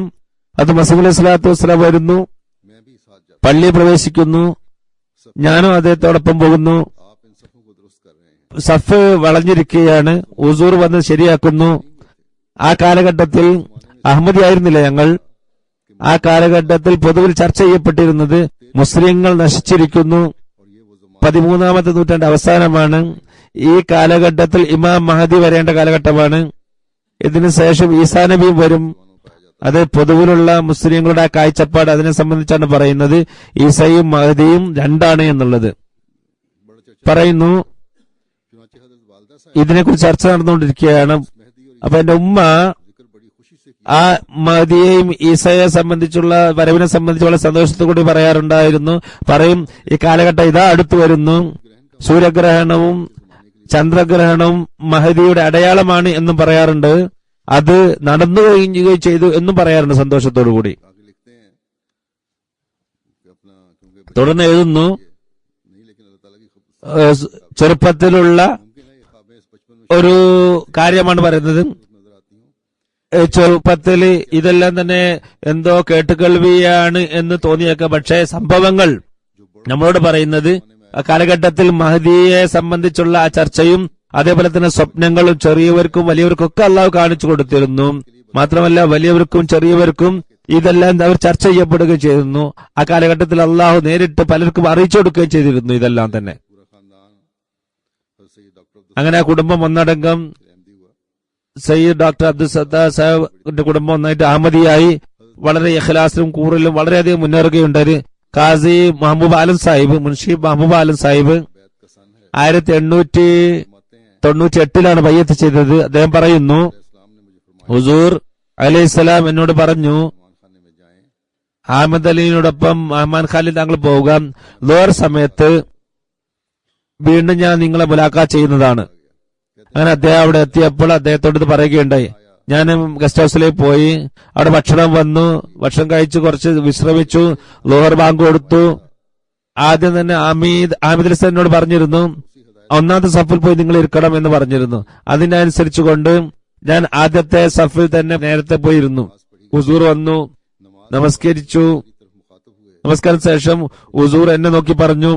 അത് മസീഹ് അലൈഹി സ്വലാത്തു വസ്സലാം വരുന്നു, मैं भी साथ जाता പള്ളിയിൽ പ്രവേശിക്കുന്നു. ഞാനും അദ്ദേഹത്തോടൊപ്പം പോകുന്നു. आप इन सफों को दुरुस्त कर रहे हैं। സഫ് വളഞ്ഞിരിക്കുകയാണ്. ഹുസൂർ വന്ന് ശരിയാക്കുന്നു. ആ കാലഘട്ടത്തിൽ അഹമ്മദി ആയിരുന്നില്ല ഞങ്ങൾ. ആ കാലഘട്ടത്തിൽ പൊതുവിൽ ചർച്ച ചെയ്യപ്പെട്ടിരുന്നത് മുസ്ലിങ്ങൾ നശിച്ചിരിക്കുന്നു. और ये वो जमाना 13-ാമത്തെ നൂറ്റാണ്ട് അവസാനമാണ്. ഈ കാലഘട്ടത്തിൽ ഇമാം മഹദി വരേണ്ട കാലഘട്ടമാണ്. ഇതിനു ശേഷം ഈസാ നബിയും വരും. അത് പൊതുവിലുള്ള മുസ്ലിങ്ങളുടെ ആ കാഴ്ചപ്പാട് അതിനെ സംബന്ധിച്ചാണ് പറയുന്നത്. ഈസയും മഹദിയും രണ്ടാണ് എന്നുള്ളത് बड़ा चर्चा പറയുന്നു. चुनाचे हजरत वालदा साहब ഇതിനെക്കുറിച്ച് ചർച്ച നടന്നുകൊണ്ടിരിക്കുകയാണ്. मेहदी और അപ്പൊ എന്റെ ഉമ്മ जिक्र बड़ी खुशी से किया। ആ മഹദിയെയും ഈസയെ സംബന്ധിച്ചുള്ള വരവിനെ സംബന്ധിച്ച് വളരെ സന്തോഷത്തോടുകൂടി പറയാറുണ്ടായിരുന്നു. പറയും, ഈ കാലഘട്ടം ഇതാ അടുത്തു വരുന്നു, സൂര്യഗ്രഹണവും ചന്ദ്രഗ്രഹണവും മഹദിയുടെ അടയാളമാണ് എന്നും പറയാറുണ്ട്. അത് നടന്നു കഴിഞ്ഞുകയും ചെയ്തു എന്നും പറയാറുണ്ട് സന്തോഷത്തോടു കൂടി. आगे लिखते हैं कि अपना क्योंकि बच्चे തുടർന്ന് എഴുതുന്നു, नहीं लेकिन अल्लाह ताला की खुद ചെറുപ്പത്തിലുള്ള मुमकिन है ये ख्वाबें इस बचपन में ഒരു കാര്യമാണ് പറയുന്നത്. नजर आती हूँ। ചെറുപ്പത്തിൽ ഇതെല്ലാം തന്നെ എന്തോ കേട്ടുകേൾവിയാണ് എന്ന് തോന്നിയേക്കാം. പക്ഷേ സംഭവങ്ങൾ നമ്മളോട് പറയുന്നത് ആ കാലഘട്ടത്തിൽ മഹദിയെ സംബന്ധിച്ചുള്ള ആ ചർച്ചയും അതേപോലെ തന്നെ സ്വപ്നങ്ങളും ചെറിയവർക്കും വലിയവർക്കും ഒക്കെ അള്ളാഹു കാണിച്ചു കൊടുത്തിരുന്നു. മാത്രമല്ല വലിയവർക്കും ചെറിയവർക്കും ഇതെല്ലാം അവർ ചർച്ച ചെയ്യപ്പെടുകയും ചെയ്തിരുന്നു. ആ കാലഘട്ടത്തിൽ അള്ളാഹു നേരിട്ട് പലർക്കും അറിയിച്ചു കൊടുക്കുകയും ചെയ്തിരുന്നു ഇതെല്ലാം തന്നെ. पूरा खानदान हजरत सैयद डॉक्टर अब्दुल അങ്ങനെ ആ കുടുംബം ഒന്നടങ്കം अहमदी हुआ। സയ്യിദ് ഡോക്ടർ അബ്ദുൽ സത്താർ സാഹിബിന്റെ കുടുംബം ഒന്നായിട്ട് അഹമ്മദിയായി വളരെ ഇഖ്ലാസിലും കൂറിലും വളരെയധികം മുന്നേറുകയുണ്ടായി. ഖാസി മഹബൂബ് ആലം സാഹിബ്, മുൻഷി മഹബൂബ് ആലം സാഹിബ് बैत का सन है 1800 98 ബയ്യത്ത് ചെയ്തത്. അദ്ദേഹം പറയുന്നു, ഹുസൂർ അലൈഹിസ്സലാം എന്നോട് പറഞ്ഞു, അഹമ്മദ് അലിയോടൊപ്പം അഹ്മാൻ ഖാലിൽ താങ്കൾ പോവുക, ലോർ സമയത്ത് വീണ്ടും ഞാൻ നിങ്ങളെ മുലാഖാത്ത് ചെയ്യുന്നതാണ്. അങ്ങനെ അദ്ദേഹം അവിടെ എത്തിയപ്പോൾ അദ്ദേഹത്തോട് ഇത് പറയുകയുണ്ടായി. ഞാൻ ഗസ്റ്റ് ഹൌസിലേക്ക് പോയി, അവിടെ ഭക്ഷണം വന്നു, ഭക്ഷണം കഴിച്ചു, കുറച്ച് വിശ്രമിച്ചു, ലോഹർ ബാങ്ക് കൊടുത്തു. ആദ്യം തന്നെ ആമിദ് അലി എന്നോട് പറഞ്ഞിരുന്നു, ഒന്നാമത്തെ സഫിൽ പോയി നിങ്ങൾ ഇരിക്കണം എന്ന് പറഞ്ഞിരുന്നു. അതിനനുസരിച്ചുകൊണ്ട് ഞാൻ ആദ്യത്തെ സഫിൽ തന്നെ നേരത്തെ പോയിരുന്നു. ഹുസൂർ വന്നു, നമസ്കരിച്ചു. നമസ്കാരത്തിന് ശേഷം ഹുസൂർ എന്നെ നോക്കി പറഞ്ഞു,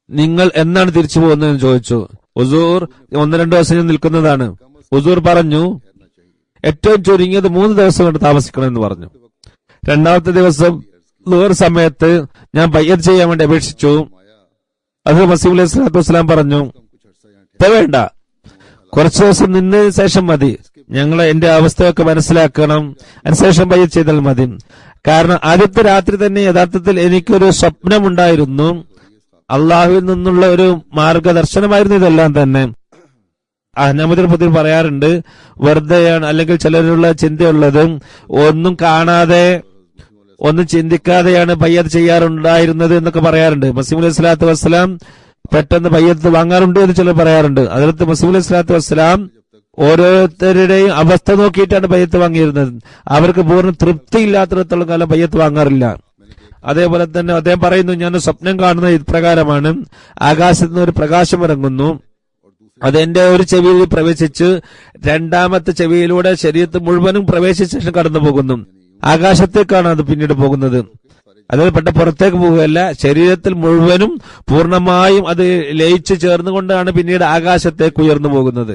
നിങ്ങൾ എന്നാണ് തിരിച്ചു പോകുന്നതെന്ന് ചോദിച്ചു. ഹുസൂർ 1-2 ദിവസം നിൽക്കുന്നതാണ്. ഹുസൂർ പറഞ്ഞു, ഏറ്റവും ചുരുങ്ങിയത് 3 ദിവസം കൊണ്ട് താമസിക്കണമെന്ന് പറഞ്ഞു. രണ്ടാമത്തെ ദിവസം ലോർ സമയത്ത് ഞാൻ ബയ്യത്ത് ചെയ്യാൻ വേണ്ടി അപേക്ഷിച്ചു. അത് മസീഹ് അലൈഹി സ്വലാത്തു വസ്സലാം പറഞ്ഞു, വേണ്ട, കുറച്ചു ദിവസം നിന്നതിന് ശേഷം മതി, ഞങ്ങൾ എന്റെ അവസ്ഥയൊക്കെ മനസ്സിലാക്കണം, അതിനുശേഷം ബയ്യത്ത് ചെയ്താൽ മതി. കാരണം ആദ്യത്തെ രാത്രി തന്നെ യഥാർത്ഥത്തിൽ എനിക്കൊരു സ്വപ്നമുണ്ടായിരുന്നു. അള്ളാഹുവിൽ നിന്നുള്ള ഒരു മാർഗദർശനമായിരുന്നു ഇതെല്ലാം തന്നെ. അഹ്നമുദ്ദീൻ പറയാറുണ്ട്, വെറുതെയാണ് അല്ലെങ്കിൽ ചിലരുള്ള ചിന്തയുള്ളത്, ഒന്നും കാണാതെ ഒന്നും ചിന്തിക്കാതെയാണ് ബയ്യത്ത് ചെയ്യാറുണ്ടായിരുന്നത് എന്നൊക്കെ പറയാറുണ്ട്. മസീഹ് അലൈഹി സ്വലാത്തു വസ്സലാം പെട്ടെന്ന് ബയ്യത്ത് വാങ്ങാറുണ്ട് എന്ന് ചിലർ പറയാറുണ്ട്. അതിലത്ത് മസീഹ് അലൈഹി സ്വലാത്തു വസ്സലാം ഓരോരുത്തരുടെയും അവസ്ഥ നോക്കിയിട്ടാണ് ബയ്യത്ത് വാങ്ങിയിരുന്നത്. അവർക്ക് പൂർണ്ണ തൃപ്തിയില്ലാത്തിടത്തോളം കാലം ബയ്യത്ത് വാങ്ങാറില്ല. അതേപോലെ തന്നെ അദ്ദേഹം പറയുന്നു, ഞാൻ സ്വപ്നം കാണുന്നത് ഇപ്രകാരമാണ്, ആകാശത്ത് നിന്ന് ഒരു പ്രകാശം ഇറങ്ങുന്നു, അതെന്റെ ഒരു ചെവിയിൽ പ്രവേശിച്ച് രണ്ടാമത്തെ ചെവിയിലൂടെ ശരീരത്തിൽ മുഴുവനും പ്രവേശിച്ച ശേഷം കടന്നു പോകുന്നു. ആകാശത്തേക്കാണ് അത് പിന്നീട് പോകുന്നത്. അതായത് പെട്ട പുറത്തേക്ക് പോകുകയല്ല, ശരീരത്തിൽ മുഴുവനും പൂർണ്ണമായും അത് ലയിച്ചു ചേർന്നുകൊണ്ടാണ് പിന്നീട് ആകാശത്തേക്ക് ഉയർന്നു പോകുന്നത്.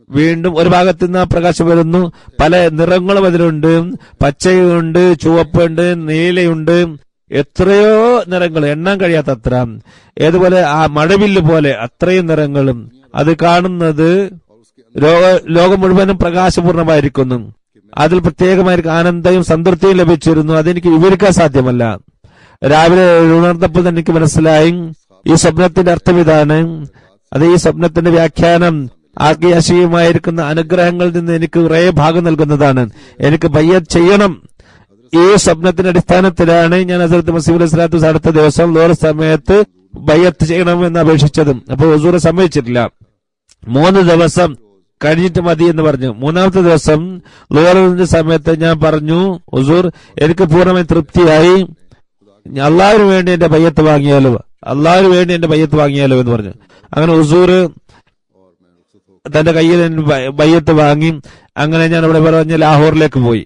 വീണ്ടും ഒരു ഭാഗത്ത് നിന്ന് ആ പ്രകാശം വരുന്നു. പല നിറങ്ങളും അതിലുണ്ട്, പച്ചയുണ്ട്, ചുവപ്പുണ്ട്, നീലയുണ്ട്, എത്രയോ നിറങ്ങൾ, എണ്ണാൻ കഴിയാത്തത്ര. ഏതുപോലെ ആ മഴവില്ല് പോലെ അത്രയും നിറങ്ങളും. അത് കാണുന്നത് ലോകം മുഴുവനും പ്രകാശപൂർണമായിരിക്കുന്നു. അതിൽ പ്രത്യേകമായിരിക്കും ആനന്ദവും സംതൃപ്തിയും ലഭിച്ചിരുന്നു. അതെനിക്ക് വിവരിക്കാൻ സാധ്യമല്ല. രാവിലെ ഉണർന്നപ്പോൾ തന്നെ എനിക്ക് മനസ്സിലായി ഈ സ്വപ്നത്തിന്റെ അർത്ഥം ഇതാണ്. അത് ഈ സ്വപ്നത്തിന്റെ വ്യാഖ്യാനം ആഗ്യാശയുമായിരിക്കുന്ന അനുഗ്രഹങ്ങളിൽ നിന്ന് എനിക്ക് കുറേ ഭാഗം നൽകുന്നതാണ്. എനിക്ക് ബയ്യത്ത് ചെയ്യണം. ഈ സ്വപ്നത്തിന്റെ അടിസ്ഥാനത്തിലാണ് ഞാൻ ഹസ്രത്ത് മസീഹ് അലൈഹി സ്വലാത്തു വസ്സലാം അടുത്ത ദിവസം ലോർ സമയത്ത് ബയ്യത്ത് ചെയ്യണമെന്ന് അപേക്ഷിച്ചതും. അപ്പോൾ ഹുസൂർ സമ്മതിച്ചിട്ടില്ല. 3 ദിവസം കഴിഞ്ഞിട്ട് മതി എന്ന് പറഞ്ഞു. 3ാമത്തെ ദിവസം ലോറിന്റെ സമയത്ത് ഞാൻ പറഞ്ഞു, ഹുസൂർ എനിക്ക് പൂർണ്ണമായി തൃപ്തിയായി, അള്ളാഹുവിന് വേണ്ടി എന്റെ ബയ്യത്ത് വാങ്ങിയാലോ, അള്ളാഹുവിന് വേണ്ടി എന്റെ ബയ്യത്ത് വാങ്ങിയാലോ എന്ന് പറഞ്ഞു. അങ്ങനെ ഹുസൂർ തന്റെ കയ്യിൽ ബയ്യത്ത് വാങ്ങി. അങ്ങനെ ഞാൻ ഇവിടെ പറഞ്ഞ ലാഹോറിലേക്ക് പോയി.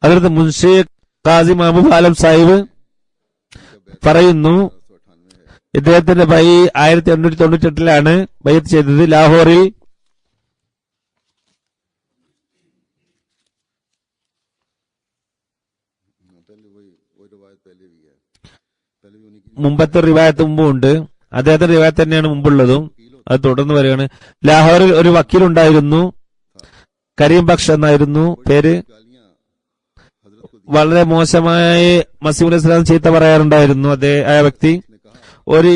അതിനകത്ത് മുൻഷി ഖാസി മഹബൂബ് ആലം സാഹിബ് പറയുന്നു, ഇദ്ദേഹത്തിന്റെ 1898 ബയ്യത്ത് ചെയ്തത് ലാഹോറിൽ. മുമ്പത്തെ റിവായത്ത് മുമ്പുണ്ട്, അദ്ദേഹത്തിന്റെ റിവായത്ത് തന്നെയാണ് മുമ്പുള്ളതും, അത് തുടർന്ന് വരികയാണ്. ലാഹോറിൽ ഒരു വക്കീലുണ്ടായിരുന്നു, കരീം ബക്ഷ് എന്നായിരുന്നു പേര്. വളരെ മോശമായി മസീഹ് അലൈഹി സ്വലാം ചീത്ത പറയാറുണ്ടായിരുന്നു. ആ വ്യക്തി ഒരു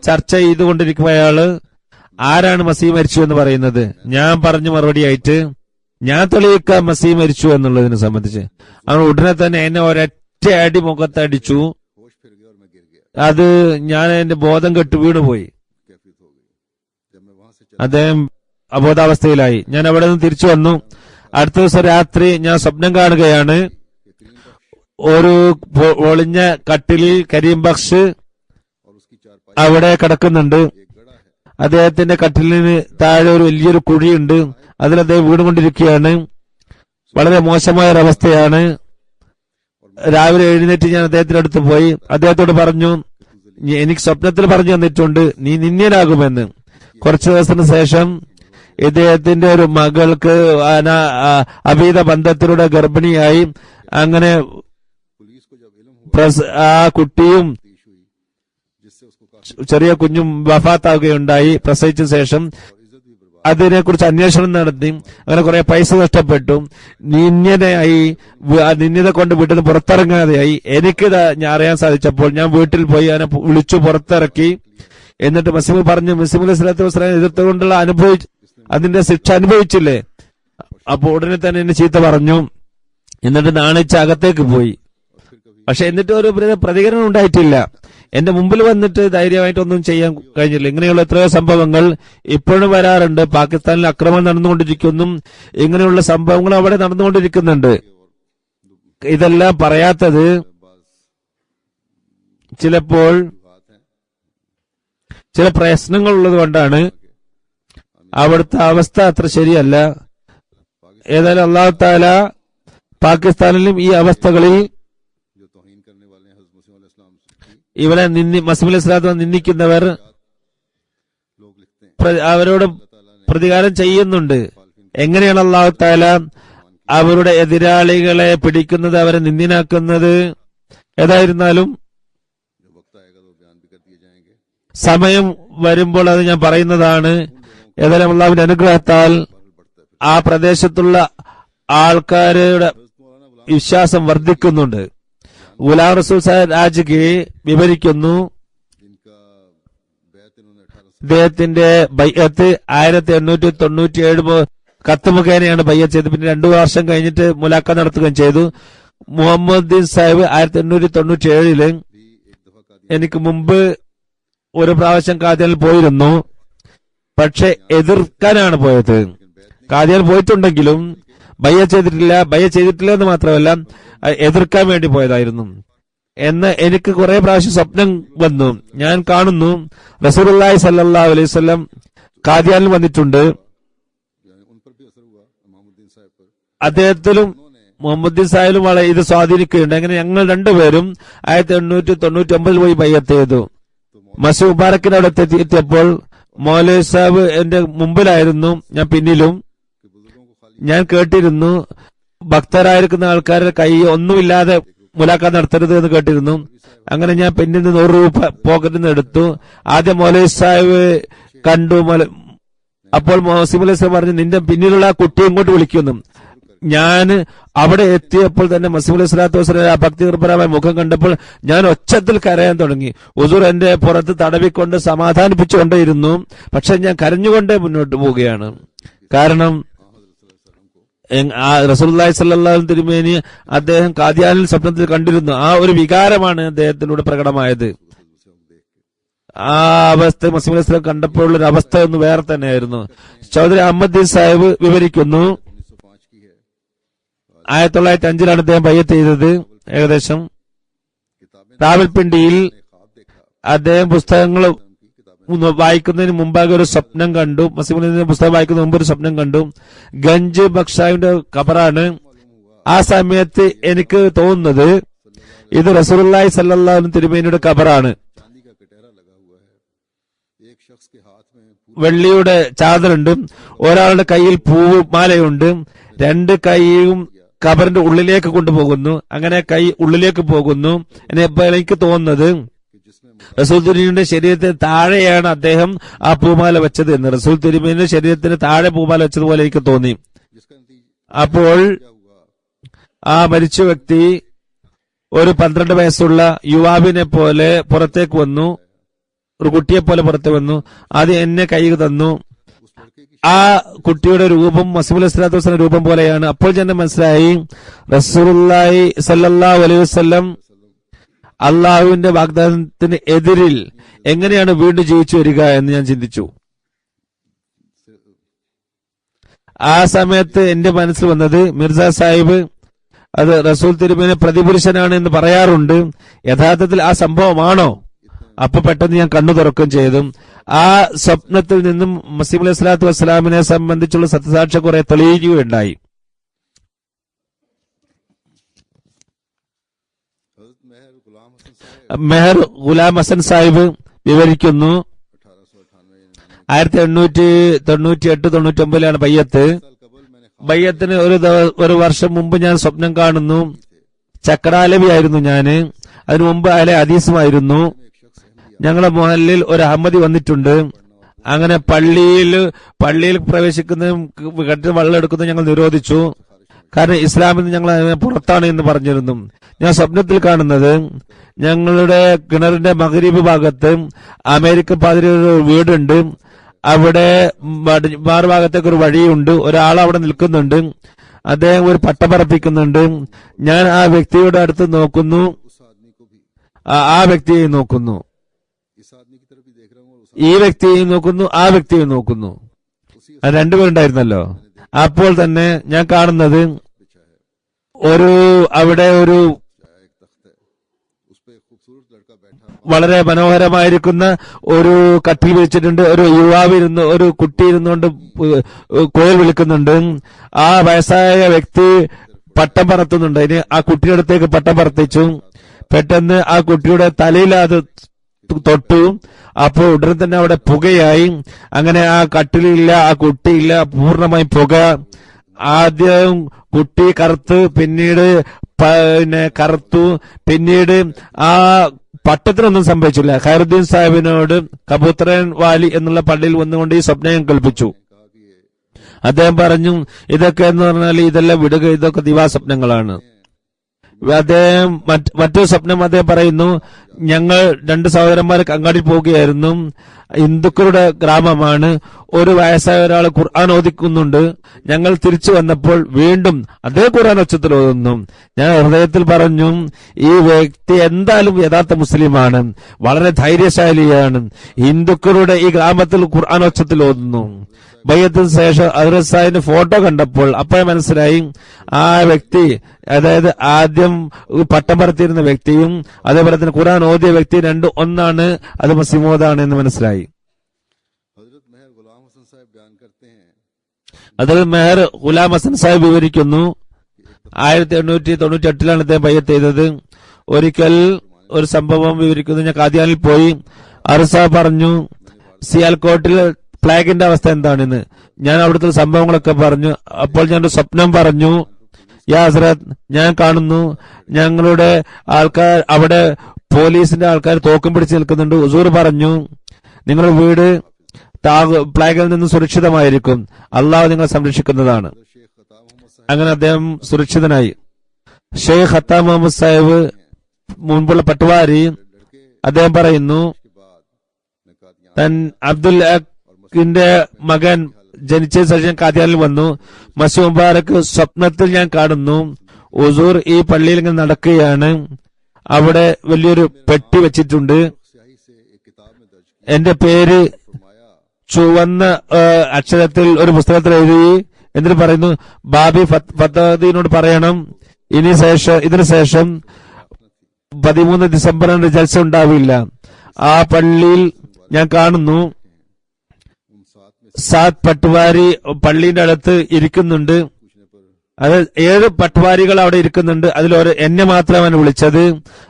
ചർച്ച ചെയ്തുകൊണ്ടിരിക്കുമ്പോൾ അയാള്, ആരാണ് മസീഹ് മരിച്ചു എന്ന് പറയുന്നത്? ഞാൻ പറഞ്ഞു മറുപടിയായിട്ട്, ഞാൻ തെളിയിക്കാം മസീഹ് മരിച്ചു എന്നുള്ളതിനെ സംബന്ധിച്ച്. അവൻ ഉടനെ തന്നെ എന്നെ ഒരൊറ്റ അടി മുഖത്തടിച്ചു. അത് ഞാൻ എന്റെ ബോധം കെട്ടു വീണുപോയി. അദ്ദേഹം അബോധാവസ്ഥയിലായി. ഞാൻ അവിടെ നിന്ന് തിരിച്ചു വന്നു. അടുത്ത ദിവസം രാത്രി ഞാൻ സ്വപ്നം കാണുകയാണ്. ഒരു ഒളിഞ്ഞ കട്ടിലിൽ കരീം ബക്ഷ് അവിടെ കിടക്കുന്നുണ്ട്. അദ്ദേഹത്തിന്റെ കട്ടിലിന് താഴെ ഒരു വലിയൊരു കുഴിയുണ്ട്. അതിൽ അദ്ദേഹം വീണുകൊണ്ടിരിക്കുകയാണ്. വളരെ മോശമായ ഒരവസ്ഥയാണ്. രാവിലെ എഴുന്നേറ്റ് ഞാൻ അദ്ദേഹത്തിന്റെ അടുത്ത് പോയി. അദ്ദേഹത്തോട് പറഞ്ഞു, എനിക്ക് സ്വപ്നത്തിൽ പറഞ്ഞു തന്നിട്ടുണ്ട് നീ നിന്ദ്യനാകുമെന്ന്. കുറച്ചു ദിവസത്തിന് ശേഷം ഇദ്ദേഹത്തിന്റെ ഒരു മകൾക്ക് അഭീത ബന്ധത്തിലൂടെ ഗർഭിണിയായി. അങ്ങനെ ആ കുട്ടിയും ചെറിയ കുഞ്ഞും വഫാത്താവുകയുണ്ടായി. പ്രസവിച്ച ശേഷം അതിനെക്കുറിച്ച് അന്വേഷണം നടത്തി. അങ്ങനെ കുറെ പൈസ നഷ്ടപ്പെട്ടു, നിന്യതയായി, നിന്യത കൊണ്ട് വീട്ടിൽ നിന്ന് പുറത്തിറങ്ങാതെയായി. എനിക്കിത് ഞാൻ അറിയാൻ സാധിച്ചപ്പോൾ ഞാൻ വീട്ടിൽ പോയി അവനെ വിളിച്ചു പുറത്തിറക്കി. എന്നിട്ട് മസീമ് പറഞ്ഞു, മസീമ് അലൈഹി സ്വലാത്തു വസ്സലാം എതിർത്തുകൊണ്ടുള്ള അതിന്റെ ശിക്ഷ അനുഭവിച്ചില്ലേ? അപ്പൊ ഉടനെ തന്നെ എന്നെ ചീത്ത പറഞ്ഞു. എന്നിട്ട് നാണിച്ച് അകത്തേക്ക് പോയി. പക്ഷെ എന്നിട്ട് ഒരു പ്രതികരണം ഉണ്ടായിട്ടില്ല. എന്റെ മുമ്പിൽ വന്നിട്ട് ധൈര്യമായിട്ടൊന്നും ചെയ്യാൻ കഴിഞ്ഞില്ല. ഇങ്ങനെയുള്ള എത്രയോ സംഭവങ്ങൾ ഇപ്പോഴും വരാറുണ്ട്. പാകിസ്ഥാനിൽ അക്രമം നടന്നുകൊണ്ടിരിക്കുന്നു, ഇങ്ങനെയുള്ള സംഭവങ്ങൾ അവിടെ നടന്നുകൊണ്ടിരിക്കുന്നുണ്ട്. ഇതെല്ലാം പറയാത്തത് ചിലപ്പോൾ ചില പ്രശ്നങ്ങൾ ഉള്ളത് കൊണ്ടാണ്. അവിടുത്തെ അവസ്ഥ അത്ര ശരിയല്ല. ഏതായാലും അല്ലാഹു തആല പാകിസ്ഥാനിലും ഈ അവസ്ഥകളിൽ ഇവരെ മസീഹ് അലൈഹി സ്വലാത്തു നിന്ദിക്കുന്നവർ അവരോട് പ്രതികാരം ചെയ്യുന്നുണ്ട്. എങ്ങനെയാണ് അല്ലാഹു തആല അവരുടെ എതിരാളികളെ പിടിക്കുന്നത്, അവരെ നിന്ദിനാക്കുന്നത്? ഏതായിരുന്നാലും സമയം വരുമ്പോൾ അത് ഞാൻ പറയുന്നതാണ്. ഏതായാലും അല്ലാഹുവിന്റെ അനുഗ്രഹത്താൽ ആ പ്രദേശത്തുള്ള ആൾക്കാരുടെ വിശ്വാസം വർദ്ധിക്കുന്നുണ്ട്. ഗുലാം റസൂൽ സാഹിബ് രാജിക്ക് വിവരിക്കുന്നു, ഇദ്ദേഹത്തിന്റെ ബൈഅത്ത് 1897 കത്ത് മുഖേനയാണ് ബൈഅത്ത് ചെയ്തത്. പിന്നെ 2 വർഷം കഴിഞ്ഞിട്ട് മുലാഖ നടത്തുകയും ചെയ്തു. മുഹമ്മദ്ദീൻ സാഹിബ് 1897 എനിക്ക് മുമ്പ് ഒരു പ്രാവശ്യം കാദിയാനിൽ പോയിരുന്നു. പക്ഷെ എതിർക്കാനാണ് പോയത്. കാദിയാനിൽ പോയിട്ടുണ്ടെങ്കിലും ബൈഅത്ത് ചെയ്തിട്ടില്ല എന്ന് മാത്രമല്ല, എതിർക്കാൻ വേണ്ടി പോയതായിരുന്നു. എന്ന് എനിക്ക് കുറെ പ്രാവശ്യം സ്വപ്നം വന്നു. ഞാൻ കാണുന്നു റസൂലുള്ളാഹി സ്വല്ലല്ലാഹു അലൈഹി വസല്ലം കാദിയാനിൽ വന്നിട്ടുണ്ട്. അദ്ദേഹത്തിലും മുഹമ്മദ്ദീൻ സാഹിബിലും വളരെ ഇത് സ്വാധീനിക്കുകയുണ്ട്. അങ്ങനെ ഞങ്ങൾ രണ്ടുപേരും 1899 പോയി ബൈഅത്ത് ചെയ്തു. മസ്ജിദ് മുബാറക്കിന് അവിടെ എത്തിയപ്പോൾ മൗലവി സാഹിബ് എന്റെ മുമ്പിലായിരുന്നു, ഞാൻ പിന്നിലും. ഞാൻ കേട്ടിരുന്നു ഭക്തരായിരിക്കുന്ന ആൾക്കാരുടെ കൈ ഒന്നുമില്ലാതെ മുലാഖ നടത്തരുത് എന്ന് കേട്ടിരുന്നു. അങ്ങനെ ഞാൻ പിന്നിൽ നിന്ന് 100 രൂപ പോക്കറ്റിൽ നിന്ന് എടുത്തു. ആദ്യം മൗലവി സാഹിബ് കണ്ടു. അപ്പോൾ മസീഹ് അലൈഹി സ്വലാം പറഞ്ഞു, നിന്റെ പിന്നിലുള്ള ആ കുട്ടിയെ ഇങ്ങോട്ട് വിളിക്കുന്നു. ഞാൻ അവിടെ എത്തിയപ്പോൾ തന്നെ മസീഹ് അലൈഹി സ്വലാത്തു വസ്സലാം ഭക്തി നിർഭരമായ മുഖം കണ്ടപ്പോൾ ഞാൻ ഒച്ചത്തിൽ കരയാൻ തുടങ്ങി. ഹുസൂർ എന്റെ പുറത്ത് തടവിക്കൊണ്ട് സമാധാനിപ്പിച്ചുകൊണ്ടേയിരുന്നു. പക്ഷെ ഞാൻ കരഞ്ഞുകൊണ്ടേ മുന്നോട്ട് പോവുകയാണ്. കാരണം റസൂലുള്ളാഹി സ്വല്ലല്ലാഹു അലൈഹി വസല്ലം തിരുമേനി അദ്ദേഹം കാദിയാനിൽ സ്വപ്നത്തിൽ കണ്ടിരുന്നു. ആ ഒരു വികാരമാണ് അദ്ദേഹത്തിലൂടെ പ്രകടമായത്. ആ അവസ്ഥ മസീഹ് അലൈഹി സ്വലാം കണ്ടപ്പോഴുള്ള അവസ്ഥ ഒന്ന് വേറെ തന്നെയായിരുന്നു. ചൗധരി അഹമ്മദ്ദീൻ സാഹിബ് വിവരിക്കുന്നു, 1905 അദ്ദേഹം ബൈഅത്ത് ചെയ്തത്. ഏകദേശം റാവൽപിണ്ടിയിൽ അദ്ദേഹം പുസ്തകങ്ങൾ വായിക്കുന്നതിന് മുമ്പാകെ ഒരു സ്വപ്നം കണ്ടു. മസീഹ് പുസ്തകം വായിക്കുന്നതിന് മുമ്പ് ഒരു സ്വപ്നം കണ്ടു. ഗഞ്ച് ബക്ഷാവിന്റെ ഖബറാണ്. ആ സമയത്ത് എനിക്ക് തോന്നുന്നത് ഇത് റസൂലുള്ളാഹി സ്വല്ലല്ലാഹു അലൈഹി വസല്ലം തിരുമേനിയുടെ ഖബറാണ്. വെള്ളിയുടെ ചാദറുണ്ട്, ഒരാളുടെ കയ്യിൽ പൂവ് മാലയുണ്ട്, 2 കൈയും ഖബറിന്റെ ഉള്ളിലേക്ക് കൊണ്ടുപോകുന്നു. അങ്ങനെ കൈ ഉള്ളിലേക്ക് പോകുന്നു. എനിക്ക് തോന്നുന്നത് റസൂൽ തിരുമേനിയുടെ ശരീരത്തിന് താഴെയാണ് അദ്ദേഹം ആ പൂമാല വെച്ചത് എന്ന്. റസൂൽ തിരുമേനിയുടെ ശരീരത്തിന് താഴെ പൂമാല വെച്ചതുപോലെ എനിക്ക് തോന്നി. അപ്പോൾ ആ മരിച്ച വ്യക്തി ഒരു 12 വയസ്സുള്ള യുവാവിനെ പോലെ പുറത്തേക്ക് വന്നു, ഒരു കുട്ടിയെ പോലെ പുറത്ത് വന്നു. ആദ്യം എന്നെ കൈ തന്നു. ആ കുട്ടിയുടെ രൂപം മസീഹ് അലൈഹി സ്വലാത്തു വസ്സലാം രൂപം പോലെയാണ്. അപ്പോൾ തന്നെ മനസ്സിലായി റസൂലുള്ളാഹി സ്വല്ലല്ലാഹു അലൈഹി വസല്ലം അള്ളാഹുവിന്റെ വാഗ്ദാനത്തിന് എതിരിൽ എങ്ങനെയാണ് വീണ്ടും ജീവിച്ചു വരിക എന്ന് ഞാൻ ചിന്തിച്ചു. ആ സമയത്ത് എന്റെ മനസ്സിൽ വന്നത് മിർസ സാഹിബ് അത് റസൂൽ തിരുമേനി പ്രതിപുരുഷനാണ് എന്ന് പറയാറുണ്ട്. യഥാർത്ഥത്തിൽ ആ സംഭവമാണോ? അപ്പൊ പെട്ടെന്ന് ഞാൻ കണ്ണു തുറക്കുകയും ചെയ്തു. ആ സ്വപ്നത്തിൽ നിന്നും മസീഹ് അലൈഹി സ്വലാത്തു വസ്സലാമിനെ സംബന്ധിച്ചുള്ള സത്യസാക്ഷ്യം കുറെ തെളിയിക്കുകയുണ്ടായി. മെഹർ ഗുലാം ഹസൻ സാഹിബ് വിവരിക്കുന്നു, 1898-99 ബയ്യത്ത്. ബയ്യത്തിന് ഒരു വർഷം മുമ്പ് ഞാൻ സ്വപ്നം കാണുന്നു. ചക്രാലവി ആയിരുന്നു ഞാന്. അതിനു മുമ്പ് അയാളെ ഹദീസുമായിരുന്നു. ഞങ്ങളുടെ മുഹല്ലിൽ ഒരു അഹമ്മദി വന്നിട്ടുണ്ട്. അങ്ങനെ പള്ളിയിൽ പ്രവേശിക്കുന്നതും കിണറ്റിൽ വെള്ളം എടുക്കുന്നതും ഞങ്ങൾ നിരോധിച്ചു. കാരണം ഇസ്ലാമിൽ നിന്ന് ഞങ്ങൾ അതിനെ പുറത്താണ് എന്ന് പറഞ്ഞിരുന്നു. ഞാൻ സ്വപ്നത്തിൽ കാണുന്നത് ഞങ്ങളുടെ കിണറിന്റെ മഗ്രിബ് ഭാഗത്ത് അമേരിക്കൻ പാതിരിയുടെ ഒരു വീടുണ്ട്. അവിടെ മാറുഭാഗത്തേക്ക് ഒരു വഴിയുണ്ട്. ഒരാൾ അവിടെ നിൽക്കുന്നുണ്ട്. അദ്ദേഹം ഒരു പട്ടം പറപ്പിക്കുന്നുണ്ട്. ഞാൻ ആ വ്യക്തിയുടെ അടുത്ത് നോക്കുന്നു, ആ വ്യക്തിയെ നോക്കുന്നു, ഈ വ്യക്തിയെ നോക്കുന്നു, ആ വ്യക്തിയെ നോക്കുന്നു. അത് രണ്ടുപേരുണ്ടായിരുന്നല്ലോ. അപ്പോൾ തന്നെ ഞാൻ കാണുന്നത് അവിടെ ഒരു വളരെ മനോഹരമായിരിക്കുന്ന ഒരു കട്ടിൽ വിരിച്ചിട്ടുണ്ട്. ഒരു യുവാവ് ഒരു കുട്ടി ഇരുന്നുകൊണ്ട് കോയിൽ വിളിക്കുന്നുണ്ട്. ആ വയസ്സായ വ്യക്തി പട്ടം പറത്തുന്നുണ്ട്. അതിന് ആ കുട്ടിയുടെ അടുത്തേക്ക് പട്ടം പറത്തിച്ചു. പെട്ടെന്ന് ആ കുട്ടിയുടെ തലയിൽ അത് തൊട്ടു. അപ്പോൾ ഉടനെ തന്നെ അവിടെ പുകയായി. അങ്ങനെ ആ കട്ടിലില്ല, ആ കുട്ടിയില്ല, പൂർണ്ണമായും പുക. ആദ്യം കുട്ടി കറുത്ത്, പിന്നീട് കറുത്തു, പിന്നീട് ആ പട്ടത്തിനൊന്നും സംഭവിച്ചില്ല. ഖൈറുദ്ദീൻ സാഹിബിനോട് കബൂത്തറൻ വാലി എന്നുള്ള പള്ളിയിൽ വന്നുകൊണ്ട് ഈ സ്വപ്നം കൽപ്പിച്ചു. അദ്ദേഹം പറഞ്ഞു, ഇതൊക്കെ എന്ന് പറഞ്ഞാൽ ഇതെല്ലാം വിടുക, ഇതൊക്കെ ദിവാസ്വപ്നങ്ങളാണ്. അദ്ദേഹം മറ്റൊരു സ്വപ്നം അദ്ദേഹം പറയുന്നു, ഞങ്ങൾ 2 സഹോദരന്മാർക്ക് അങ്ങാടി പോവുകയായിരുന്നു. ഹിന്ദുക്കളുടെ ഗ്രാമമാണ്. ഒരു വയസ്സായ ഒരാൾ ഖുർആൻ ഓദിക്കുന്നുണ്ട്. ഞങ്ങൾ തിരിച്ചു വന്നപ്പോൾ വീണ്ടും അതേ ഖുർആൻ ഉച്ചത്തിൽ ഓതുന്നു. ഞാൻ ഹൃദയത്തിൽ പറഞ്ഞു, ഈ വ്യക്തി എന്തായാലും യഥാർത്ഥ മുസ്ലിമാണ്, വളരെ ധൈര്യശാലിയാണ്. ഹിന്ദുക്കളുടെ ഈ ഗ്രാമത്തിൽ ഖുർആൻ ഉച്ചത്തിൽ ഓതുന്നു. ബയ്യത്തിന് ശേഷം അദ്രസാഹിന്റെ ഫോട്ടോ കണ്ടപ്പോൾ അപ്പോൾ മനസ്സിലായി ആ വ്യക്തി, അതായത് ആദ്യം പട്ടം പറത്തിയിരുന്ന വ്യക്തിയും അതേപോലെ തന്നെ ഖുർആൻ ഓതിയ വ്യക്തി രണ്ടും ഒന്നാണ്, അത് മസീമോദാണ് എന്ന് മനസ്സിലായി. അതിൽ മെഹർ ഗുലാം ഹസൻ സാഹിബ് വിവരിക്കുന്നു, 1898 അദ്ദേഹം ബയ്യത്ത് ചെയ്തത്. ഒരിക്കൽ ഒരു സംഭവം വിവരിക്കുന്നു. ഞാൻ കാദിയാനിൽ പോയി. അർസ പറഞ്ഞു, സിയാൽകോട്ടിൽ ഫ്ലാഗിന്റെ അവസ്ഥ എന്താണെന്ന്. ഞാൻ അവിടുത്തെ സംഭവങ്ങളൊക്കെ പറഞ്ഞു. അപ്പോൾ ഞാനൊരു സ്വപ്നം പറഞ്ഞു, യാ ഹസ്രത്ത്, ഞാൻ കാണുന്നു ഞങ്ങളുടെ ആൾക്കാർ, അവിടെ പോലീസിന്റെ ആൾക്കാർ തോക്കും പിടിച്ച് നിൽക്കുന്നുണ്ട്. ഹുസൂർ പറഞ്ഞു, നിങ്ങളുടെ വീട് ഫ്ലാഗിൽ നിന്ന് സുരക്ഷിതമായിരിക്കും, അള്ളാഹു നിങ്ങളെ സംരക്ഷിക്കുന്നതാണ്. അങ്ങനെ അദ്ദേഹം സുരക്ഷിതനായി. ഷെയ്ഖ് ഖത്താം മുഹമ്മദ് സാഹിബ്, മുൻപുള്ള പട്ടുവാരി, അദ്ദേഹം പറയുന്നു, അബ്ദുൽ ന്റെ മകൻ ജനിച്ച ശേഷം കാദിയാനിൽ വന്നു. മസീഹ് മുബാറക് സ്വപ്നത്തിൽ ഞാൻ കാണുന്നു, ഹുസൂർ ഈ പള്ളിയിൽ ഇങ്ങനെ നടക്കുകയാണ്. അവിടെ വലിയൊരു പെട്ടി വെച്ചിട്ടുണ്ട്. എന്റെ പേര് ചുവന്ന അക്ഷരത്തിൽ ഒരു പുസ്തകത്തിൽ എഴുതി. എന്നിട്ട് പറയുന്നു, ബാബി ഫത്തീനോട് പറയണം ഇതിനു ശേഷം 13 ഡിസംബറിന് ജൽസ ഉണ്ടാവില്ല. ആ പള്ളിയിൽ ഞാൻ കാണുന്നു സാത് പട്ടുവാരി പള്ളിയുടെ അടുത്ത് ഇരിക്കുന്നുണ്ട്. അത് 7 പട്ടുവാരികൾ അവിടെ ഇരിക്കുന്നുണ്ട്. അതിലൊരു എന്നെ മാത്രമാണ് വിളിച്ചത്.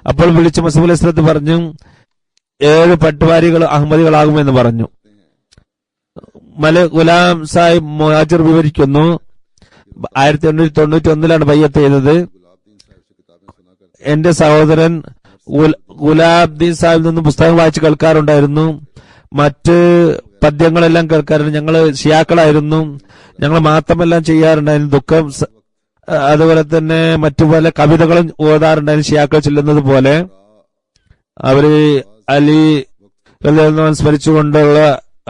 അപ്പോൾ വിളിച്ച് മസീഹ് ഇസ്ലാത്ത് പറഞ്ഞു, 7 പട്ടുവാരികൾ അഹമ്മദികളാകുമെന്ന് പറഞ്ഞു. ഗുലാം സാഹിബ് മുഹാജിർ വിവരിക്കുന്നു, 1891 ബയ്യത്ത് ചെയ്തത്. എന്റെ സഹോദരൻ ഗുലാബ്ദീൻ സാഹിബിൽ നിന്ന് പുസ്തകം വായിച്ച് കേൾക്കാറുണ്ടായിരുന്നു. മറ്റ് പദ്യങ്ങളെല്ലാം കേൾക്കാറുണ്ട്. ഞങ്ങള് ഷിയാക്കളായിരുന്നു. ഞങ്ങൾ മാത്രമെല്ലാം ചെയ്യാറുണ്ടായിരുന്നു. ദുഃഖം, അതുപോലെ തന്നെ മറ്റു പല കവിതകളും ഓതാറുണ്ടായിരുന്നു. ഷിയാക്കൾ ചൊല്ലുന്നത് പോലെ അവര് അലി സ്മരിച്ചുകൊണ്ടുള്ള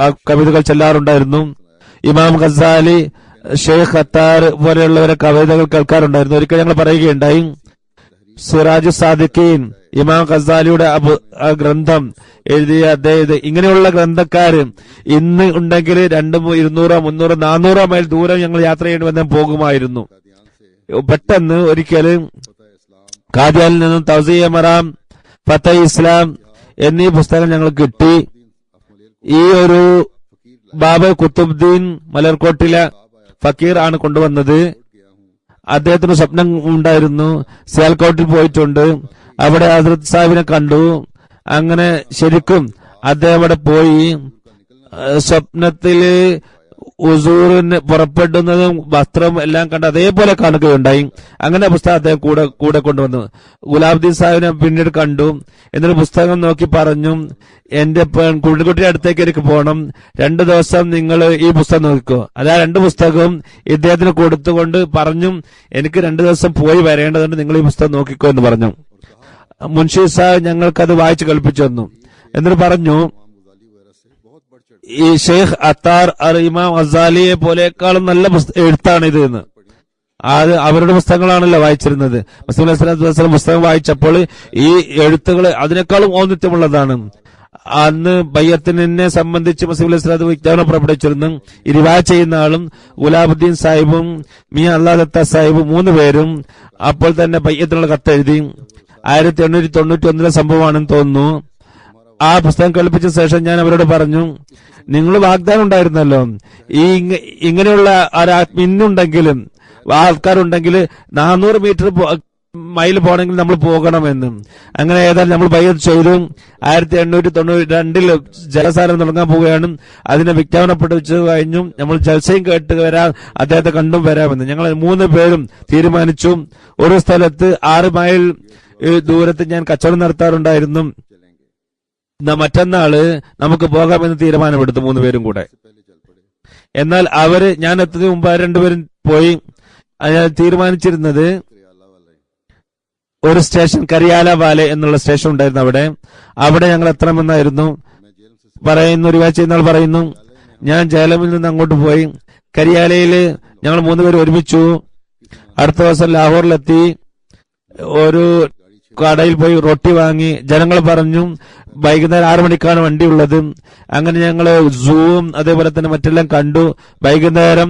ആ കവിതകൾ ചൊല്ലാറുണ്ടായിരുന്നു. ഇമാം ഖസാലി, ഷെയ്ഖ് ഖത്താർ പോലെയുള്ളവരെ കവിതകൾ കേൾക്കാറുണ്ടായിരുന്നു. ഒരിക്കൽ ഞങ്ങൾ പറയുകയുണ്ടായി, സിറാജു സാദിഖീൻ, ഇമാം ഖസാലിയുടെ ഗ്രന്ഥം എഴുതിയ അദ്ദേഹം, ഇങ്ങനെയുള്ള ഗ്രന്ഥക്കാര് ഇന്ന് ഉണ്ടെങ്കിൽ 200, 200, 300, 400 മൈൽ ദൂരം ഞങ്ങൾ യാത്ര ചെയ്യേണ്ടി വന്നാൽ പോകുമായിരുന്നു. പെട്ടെന്ന് ഒരിക്കലും ഖാദിയാനിൽ നിന്നും തൗസിയ മറാം, ഫതഹ് ഇസ്ലാം എന്നീ പുസ്തകം ഞങ്ങൾ കിട്ടി. ഈ ഒരു ബാബ കുത്തുബുദ്ദീൻ മലർക്കോട്ടിലെ ഫക്കീർ ആണ് കൊണ്ടുവന്നത്. അദ്ദേഹത്തിന് സ്വപ്നം ഉണ്ടായിരുന്നു, സിയാൽകോട്ടിൽ പോയിട്ടുണ്ട്, അവിടെ ഹസ്രത്ത് സാഹിബിനെ കണ്ടു. അങ്ങനെ ശരിക്കും അദ്ദേഹം അവിടെ പോയി. സ്വപ്നത്തില് ഉസൂറിന് പുറപ്പെടുന്നതും വസ്ത്രവും എല്ലാം കണ്ട് അതേപോലെ കാണുകയുണ്ടായി. അങ്ങനെ പുസ്തകം അദ്ദേഹം കൂടെ കൊണ്ടുവന്നു. ഗുലാബുദ്ദീൻ സാഹിബിനെ പിന്നീട് കണ്ടു. എന്നിട്ട് പുസ്തകം നോക്കി പറഞ്ഞു, എന്റെ കുട്ടിയുടെ അടുത്തേക്ക് എനിക്ക് പോകണം, 2 ദിവസം നിങ്ങൾ ഈ പുസ്തകം നോക്കിക്കോ. അതാ 2 പുസ്തകവും ഇദ്ദേഹത്തിന് കൊടുത്തുകൊണ്ട് പറഞ്ഞു, എനിക്ക് 2 ദിവസം പോയി വരേണ്ടതുണ്ട്, നിങ്ങൾ ഈ പുസ്തകം നോക്കിക്കോ എന്ന് പറഞ്ഞു. മുൻഷി സാഹിബ് ഞങ്ങൾക്കത് വായിച്ചു കേൾപ്പിച്ചു തന്നു. എന്നിട്ട് പറഞ്ഞു, ഈ ഷെയ്ഖ് അത്താർ ഇമാം ഗസാലിയെ പോലെക്കാളും നല്ല എഴുത്താണ് ഇത് എന്ന്. അത് അവരുടെ പുസ്തകങ്ങളാണല്ലോ വായിച്ചിരുന്നത്. മസീഹ് അലൈഹി സ്വലാത്തു വസ്സലാം പുസ്തകം വായിച്ചപ്പോൾ ഈ എഴുത്തുകൾ അതിനേക്കാളും ഔന്നിത്യമുള്ളതാണ്. അന്ന് ബയ്യത്തിനെ സംബന്ധിച്ച് മസീഹ് അലൈഹി സ്വലാത്തു വിജ്ഞാപനം പുറപ്പെടുവിച്ചിരുന്നു. ഈ റിവായത്ത് ചെയ്യുന്ന ആളും ഗുലാബുദ്ദീൻ സാഹിബും മിയാ അല്ലാഹ് സാഹിബും 3 പേരും അപ്പോൾ തന്നെ ബയ്യത്തിനുള്ള കത്തെഴുതി. 1891 സംഭവമാണെന്ന് തോന്നുന്നു. ആ പുസ്തകം കേൾപ്പിച്ച ശേഷം ഞാൻ അവരോട് പറഞ്ഞു, നിങ്ങൾ വാഗ്ദാനം ഉണ്ടായിരുന്നല്ലോ, ഈ ഇങ്ങനെയുള്ള ഇന്നുണ്ടെങ്കിലും ആൾക്കാരുണ്ടെങ്കിൽ 400 മീറ്റർ മൈൽ പോകണമെങ്കിൽ നമ്മൾ പോകണമെന്ന്. അങ്ങനെ ഏതായാലും നമ്മൾ ബയ്യത്ത് ചെയ്തു. 1892 ജലസാരം തുടങ്ങാൻ പോവുകയാണ്. അതിനെ വിജ്ഞാപനപ്പെടുവിച്ചു കഴിഞ്ഞു. നമ്മൾ ജൽസയും കേട്ട് വരാം, അദ്ദേഹത്തെ കണ്ടും വരാമെന്ന് ഞങ്ങൾ 3 പേരും തീരുമാനിച്ചു. ഒരു സ്ഥലത്ത് 6 മൈൽ ദൂരത്ത് ഞാൻ കച്ചവടം നടത്താറുണ്ടായിരുന്നു. മറ്റന്നാള് നമുക്ക് പോകാമെന്ന് തീരുമാനമെടുത്തു 3 പേരും കൂടെ. എന്നാൽ ഞാൻ എത്തുന്നതിന് മുമ്പ് 2 പേരും പോയി. തീരുമാനിച്ചിരുന്നത് ഒരു സ്റ്റേഷൻ കരിയാല വാലെ എന്നുള്ള സ്റ്റേഷൻ ഉണ്ടായിരുന്നു. അവിടെ ഞങ്ങൾ എത്തണമെന്നായിരുന്നു പറയുന്നു. ഒരു ചെയ്യുന്ന ആൾ പറയുന്നു, ഞാൻ ജേലമിൽ നിന്ന് അങ്ങോട്ട് പോയി. കരിയാലയില് ഞങ്ങൾ 3 പേര് ഒരുമിച്ചു. അടുത്ത ദിവസം ലാഹോറിലെത്തി. ഒരു കടയിൽ പോയി റൊട്ടി വാങ്ങി. ജനങ്ങൾ പറഞ്ഞു വൈകുന്നേരം 6 മണിക്കാണ് വണ്ടി ഉള്ളത്. അങ്ങനെ ഞങ്ങള് സൂവും അതേപോലെ തന്നെ മറ്റെല്ലാം കണ്ടു. വൈകുന്നേരം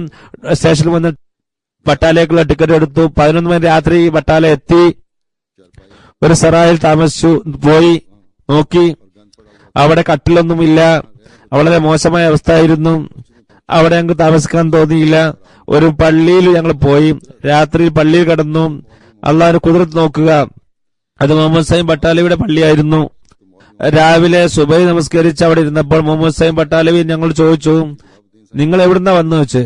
സ്റ്റേഷനിൽ വന്ന് ബട്ടാലയ്ക്കുള്ള ടിക്കറ്റ് എടുത്തു. 11 മണി രാത്രി ബട്ടാല എത്തി. ഒരു സറായിൽ താമസിച്ചു. പോയി നോക്കി, അവിടെ കട്ടിലൊന്നുമില്ല. വളരെ മോശമായ അവസ്ഥയായിരുന്നു. അവിടെ ഞങ്ങൾക്ക് താമസിക്കാൻ തോന്നിയില്ല. ഒരു പള്ളിയിൽ ഞങ്ങൾ പോയി. രാത്രി പള്ളിയിൽ കിടന്നു. അള്ളാഹുവിന്റെ ഖുദ്റത്ത് നോക്കുക. അത് മുഹമ്മദ് സൈം ബട്ടാലവിയുടെ പള്ളിയായിരുന്നു. രാവിലെ സുബൈ നമസ്കരിച്ച് അവിടെ ഇരുന്നപ്പോൾ മുഹമ്മദ് സൈം ബട്ടാലവി ഞങ്ങൾ ചോദിച്ചു, നിങ്ങൾ എവിടുന്നാ വന്നു വെച്ച്.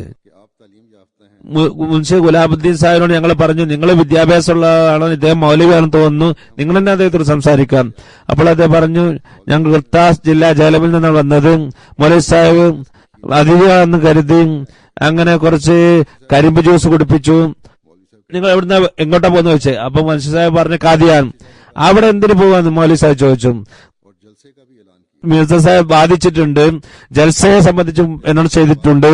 മുൻഷി ഗുലാബുദ്ദീൻ സാഹിബിനോട് ഞങ്ങൾ പറഞ്ഞു, നിങ്ങൾ വിദ്യാഭ്യാസമുള്ളതാണോ, ഇദ്ദേഹം മൗലവിയാണെന്ന് തോന്നുന്നു, നിങ്ങൾ തന്നെ അദ്ദേഹത്തോട് സംസാരിക്കാം. അപ്പോൾ അദ്ദേഹം പറഞ്ഞു, ഞങ്ങൾ ഗുർത്താസ് ജില്ലാ ജേലമിൽ നിന്നാണ് വന്നത്. മൗലവി സാഹിബ് അതിഥിയാണെന്ന് കരുതി അങ്ങനെ കുറച്ച് കരിമ്പ് ജ്യൂസ് കുടിപ്പിച്ചു. നിങ്ങൾ എവിടുന്ന എങ്ങോട്ടാ പോന്ന് വെച്ചേ. അപ്പൊ മുൻഷി സാഹിബ് പറഞ്ഞു, കാദിയാൻ. അവിടെ എന്തിനു പോവാന്ന് മൗലവി സാഹിബ് ചോദിച്ചു. മിർസ സാഹിബ് ബാധിച്ചിട്ടുണ്ട്, ജൽസയെ സംബന്ധിച്ചും എന്നോട് ചെയ്തിട്ടുണ്ട്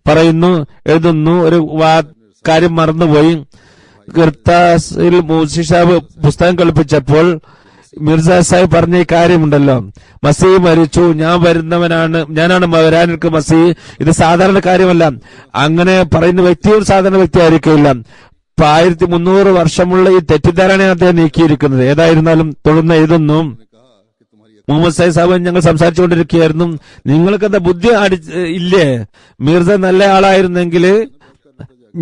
പറയുന്നു. എഴുതുന്നു, ഒരു കാര്യം മറന്നുപോയി. ഗിർത്താസിൽ മുൻഷി സാഹിബ് പുസ്തകം കളിപ്പിച്ചപ്പോൾ മിർസ സാഹിബ് പറഞ്ഞ ഈ കാര്യമുണ്ടല്ലോ, മസീഹ് മരിച്ചു, ഞാനാണ് വരാനിരിക്കും മസീഹ്. ഇത് സാധാരണ കാര്യമല്ല. അങ്ങനെ പറയുന്ന വ്യക്തി ഒരു സാധാരണ വ്യക്തി ആയിരിക്കില്ല. 1300 വർഷമുള്ള ഈ തെറ്റിദ്ധാരണയാണ് അദ്ദേഹം നീക്കിയിരിക്കുന്നത്. ഏതായിരുന്നാലും തുടർന്ന് എഴുതുന്നു, മുഹമ്മദ് സൈദ് സാഹിബ് ഞങ്ങൾ സംസാരിച്ചുകൊണ്ടിരിക്കുകയായിരുന്നു. നിങ്ങൾക്കെന്താ ബുദ്ധി ഇല്ലേ? മിർസ നല്ല ആളായിരുന്നെങ്കിൽ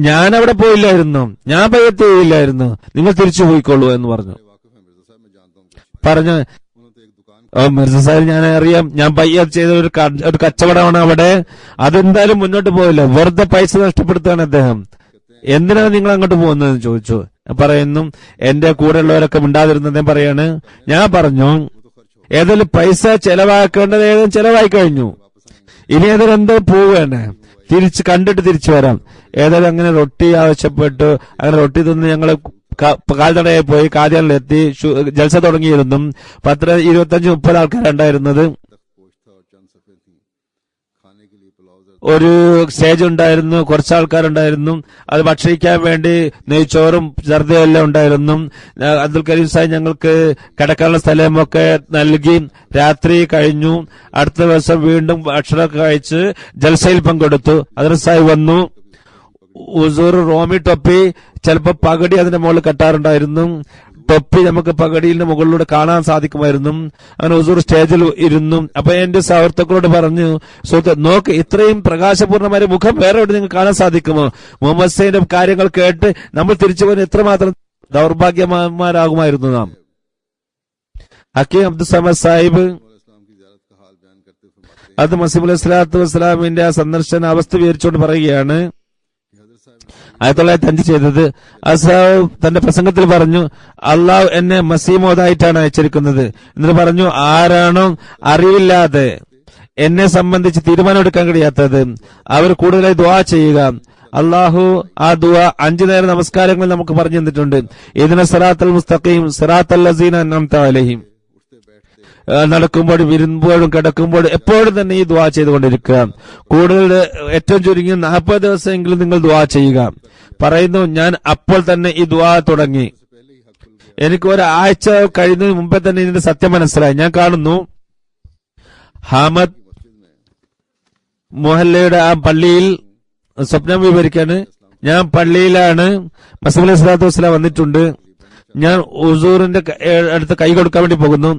ഞാൻ അവിടെ പോയില്ലായിരുന്നു, ഞാൻ ബയ്യത്ത് ചെയ്യില്ലായിരുന്നു, നിങ്ങൾ തിരിച്ചു പോയിക്കോളൂ എന്ന് പറഞ്ഞു. മിർസ സാഹിബ് ഞാൻ അറിയാം, ഞാൻ ബയ്യത്ത് ചെയ്ത ഒരു കച്ചവടമാണ് അവിടെ, അതെന്തായാലും മുന്നോട്ട് പോയില്ല, വെറുതെ പൈസ നഷ്ടപ്പെടുത്തുകയാണ് അദ്ദേഹം. എന്തിനാണ് നിങ്ങൾ അങ്ങോട്ട് പോകുന്നതെന്ന് ചോദിച്ചു. പറയുന്നു, എന്റെ കൂടെയുള്ളവരൊക്കെ മിണ്ടാതിരുന്നതേ പറയാണ്. ഞാൻ പറഞ്ഞു, ഏതായാലും പൈസ ചെലവാക്കേണ്ടത് ഏതായാലും ചെലവായി കഴിഞ്ഞു, ഇനി ഏതായാലും എന്തോ പോവുകയാണ്, കണ്ടിട്ട് തിരിച്ചു വരാം. ഏതായാലും അങ്ങനെ റൊട്ടി ആവശ്യപ്പെട്ടു. അങ്ങനെ റൊട്ടി തിന്ന് ഞങ്ങള് കാൽത്തടയിൽ പോയി കാദിയാനിലെത്തി. ജൽസ തുടങ്ങിയിരുന്നു. 25-30 ആൾക്കാരുണ്ടായിരുന്നത്. ഒരു സ്റ്റേജ് ഉണ്ടായിരുന്നു, കുറച്ച് ആൾക്കാരുണ്ടായിരുന്നു. അത് ഭക്ഷിക്കാൻ വേണ്ടി നെയ്ച്ചോറും ജർദയും എല്ലാം ഉണ്ടായിരുന്നു. അബ്ദുൽ കരീം സാഹിബ് ഞങ്ങൾക്ക് കിടക്കാനുള്ള സ്ഥലമൊക്കെ നൽകി. രാത്രി കഴിഞ്ഞു. അടുത്ത ദിവസം വീണ്ടും ഭക്ഷണമൊക്കെ കഴിച്ച് ജൽസയിൽ പങ്കെടുത്തു. അതിർ സാഹിബ് വന്നു. ഉസൂർ റോമി ടൊപ്പി, ചിലപ്പോ പകടി അതിന്റെ മുകളിൽ കെട്ടാറുണ്ടായിരുന്നു. ടൊപ്പി നമുക്ക് പകടിയുടെ മുകളിലൂടെ കാണാൻ സാധിക്കുമായിരുന്നു. അങ്ങനെ ഉസൂർ സ്റ്റേജിൽ ഇരുന്നു. അപ്പൊ എന്റെ സുഹൃത്തുക്കളോട് പറഞ്ഞു, സുഹൃത്ത് നോക്ക്, ഇത്രയും പ്രകാശപൂർണമായ മുഖം വേറെ എവിടെ നിങ്ങൾക്ക് കാണാൻ സാധിക്കുമോ? മുഹമ്മദ് സൈന്റെ കാര്യങ്ങൾ കേട്ട് നമ്മൾ തിരിച്ചു പോകാൻ എത്രമാത്രം ദൗർഭാഗ്യമാരാകുമായിരുന്നു നാം. ഹക്കീം അബ്ദുൽ സമദ് സാഹിബ് അത് മസീഹ് അലൈഹി സ്വലാത്തു വസ്സലാമിന്റെ ആ സന്ദർശന അവസ്ഥ വിവരിച്ചുകൊണ്ട് പറയുകയാണ്, 1905 ചെയ്തത്. അസാബ് തന്റെ പ്രസംഗത്തിൽ പറഞ്ഞു, അള്ളാഹു എന്നെ മസീമോദായിട്ടാണ് അയച്ചിരിക്കുന്നത്. എന്നിട്ട് പറഞ്ഞു, ആരാണോ അറിവില്ലാതെ എന്നെ സംബന്ധിച്ച് തീരുമാനമെടുക്കാൻ കഴിയാത്തത് അവർ കൂടുതലായി ദുആ ചെയ്യുക. അള്ളാഹു ആ ദുആ 5 നേരം നമസ്കാരങ്ങളിൽ നമുക്ക് പറഞ്ഞു തന്നിട്ടുണ്ട്. ഇതിനെ സിറാത്തൽ മുസ്തഖീം സിറാത്തൽ ലസീന അൻഅംത അലൈഹിം. നടക്കുമ്പോഴും ഇരുമ്പോഴും കിടക്കുമ്പോഴും എപ്പോഴും തന്നെ ഈ ദുആ ചെയ്തുകൊണ്ടിരിക്കുക. കൂടുതൽ ഏറ്റവും ചുരുങ്ങി 40 ദിവസമെങ്കിലും നിങ്ങൾ ദുആ ചെയ്യുക. പറയുന്നു, ഞാൻ അപ്പോൾ തന്നെ ഈ ദുആ തുടങ്ങി. എനിക്ക് ഒരാഴ്ച കഴിയുന്നതിന് മുമ്പേ തന്നെ ഇതിന്റെ സത്യം മനസ്സിലായി. ഞാൻ കാണുന്നു, ഹാമദ് മൊഹല്ലയുടെ ആ പള്ളിയിൽ സ്വപ്നം വിവരിക്കാണ്. ഞാൻ പള്ളിയിലാണ്, മസീഹ് അലൈഹി സ്വലാത്തു വസ്സലാം വന്നിട്ടുണ്ട്. ഞാൻ ഹുസൂറിന്റെ അടുത്ത് കൈ കൊടുക്കാൻ വേണ്ടി പോകുന്നു.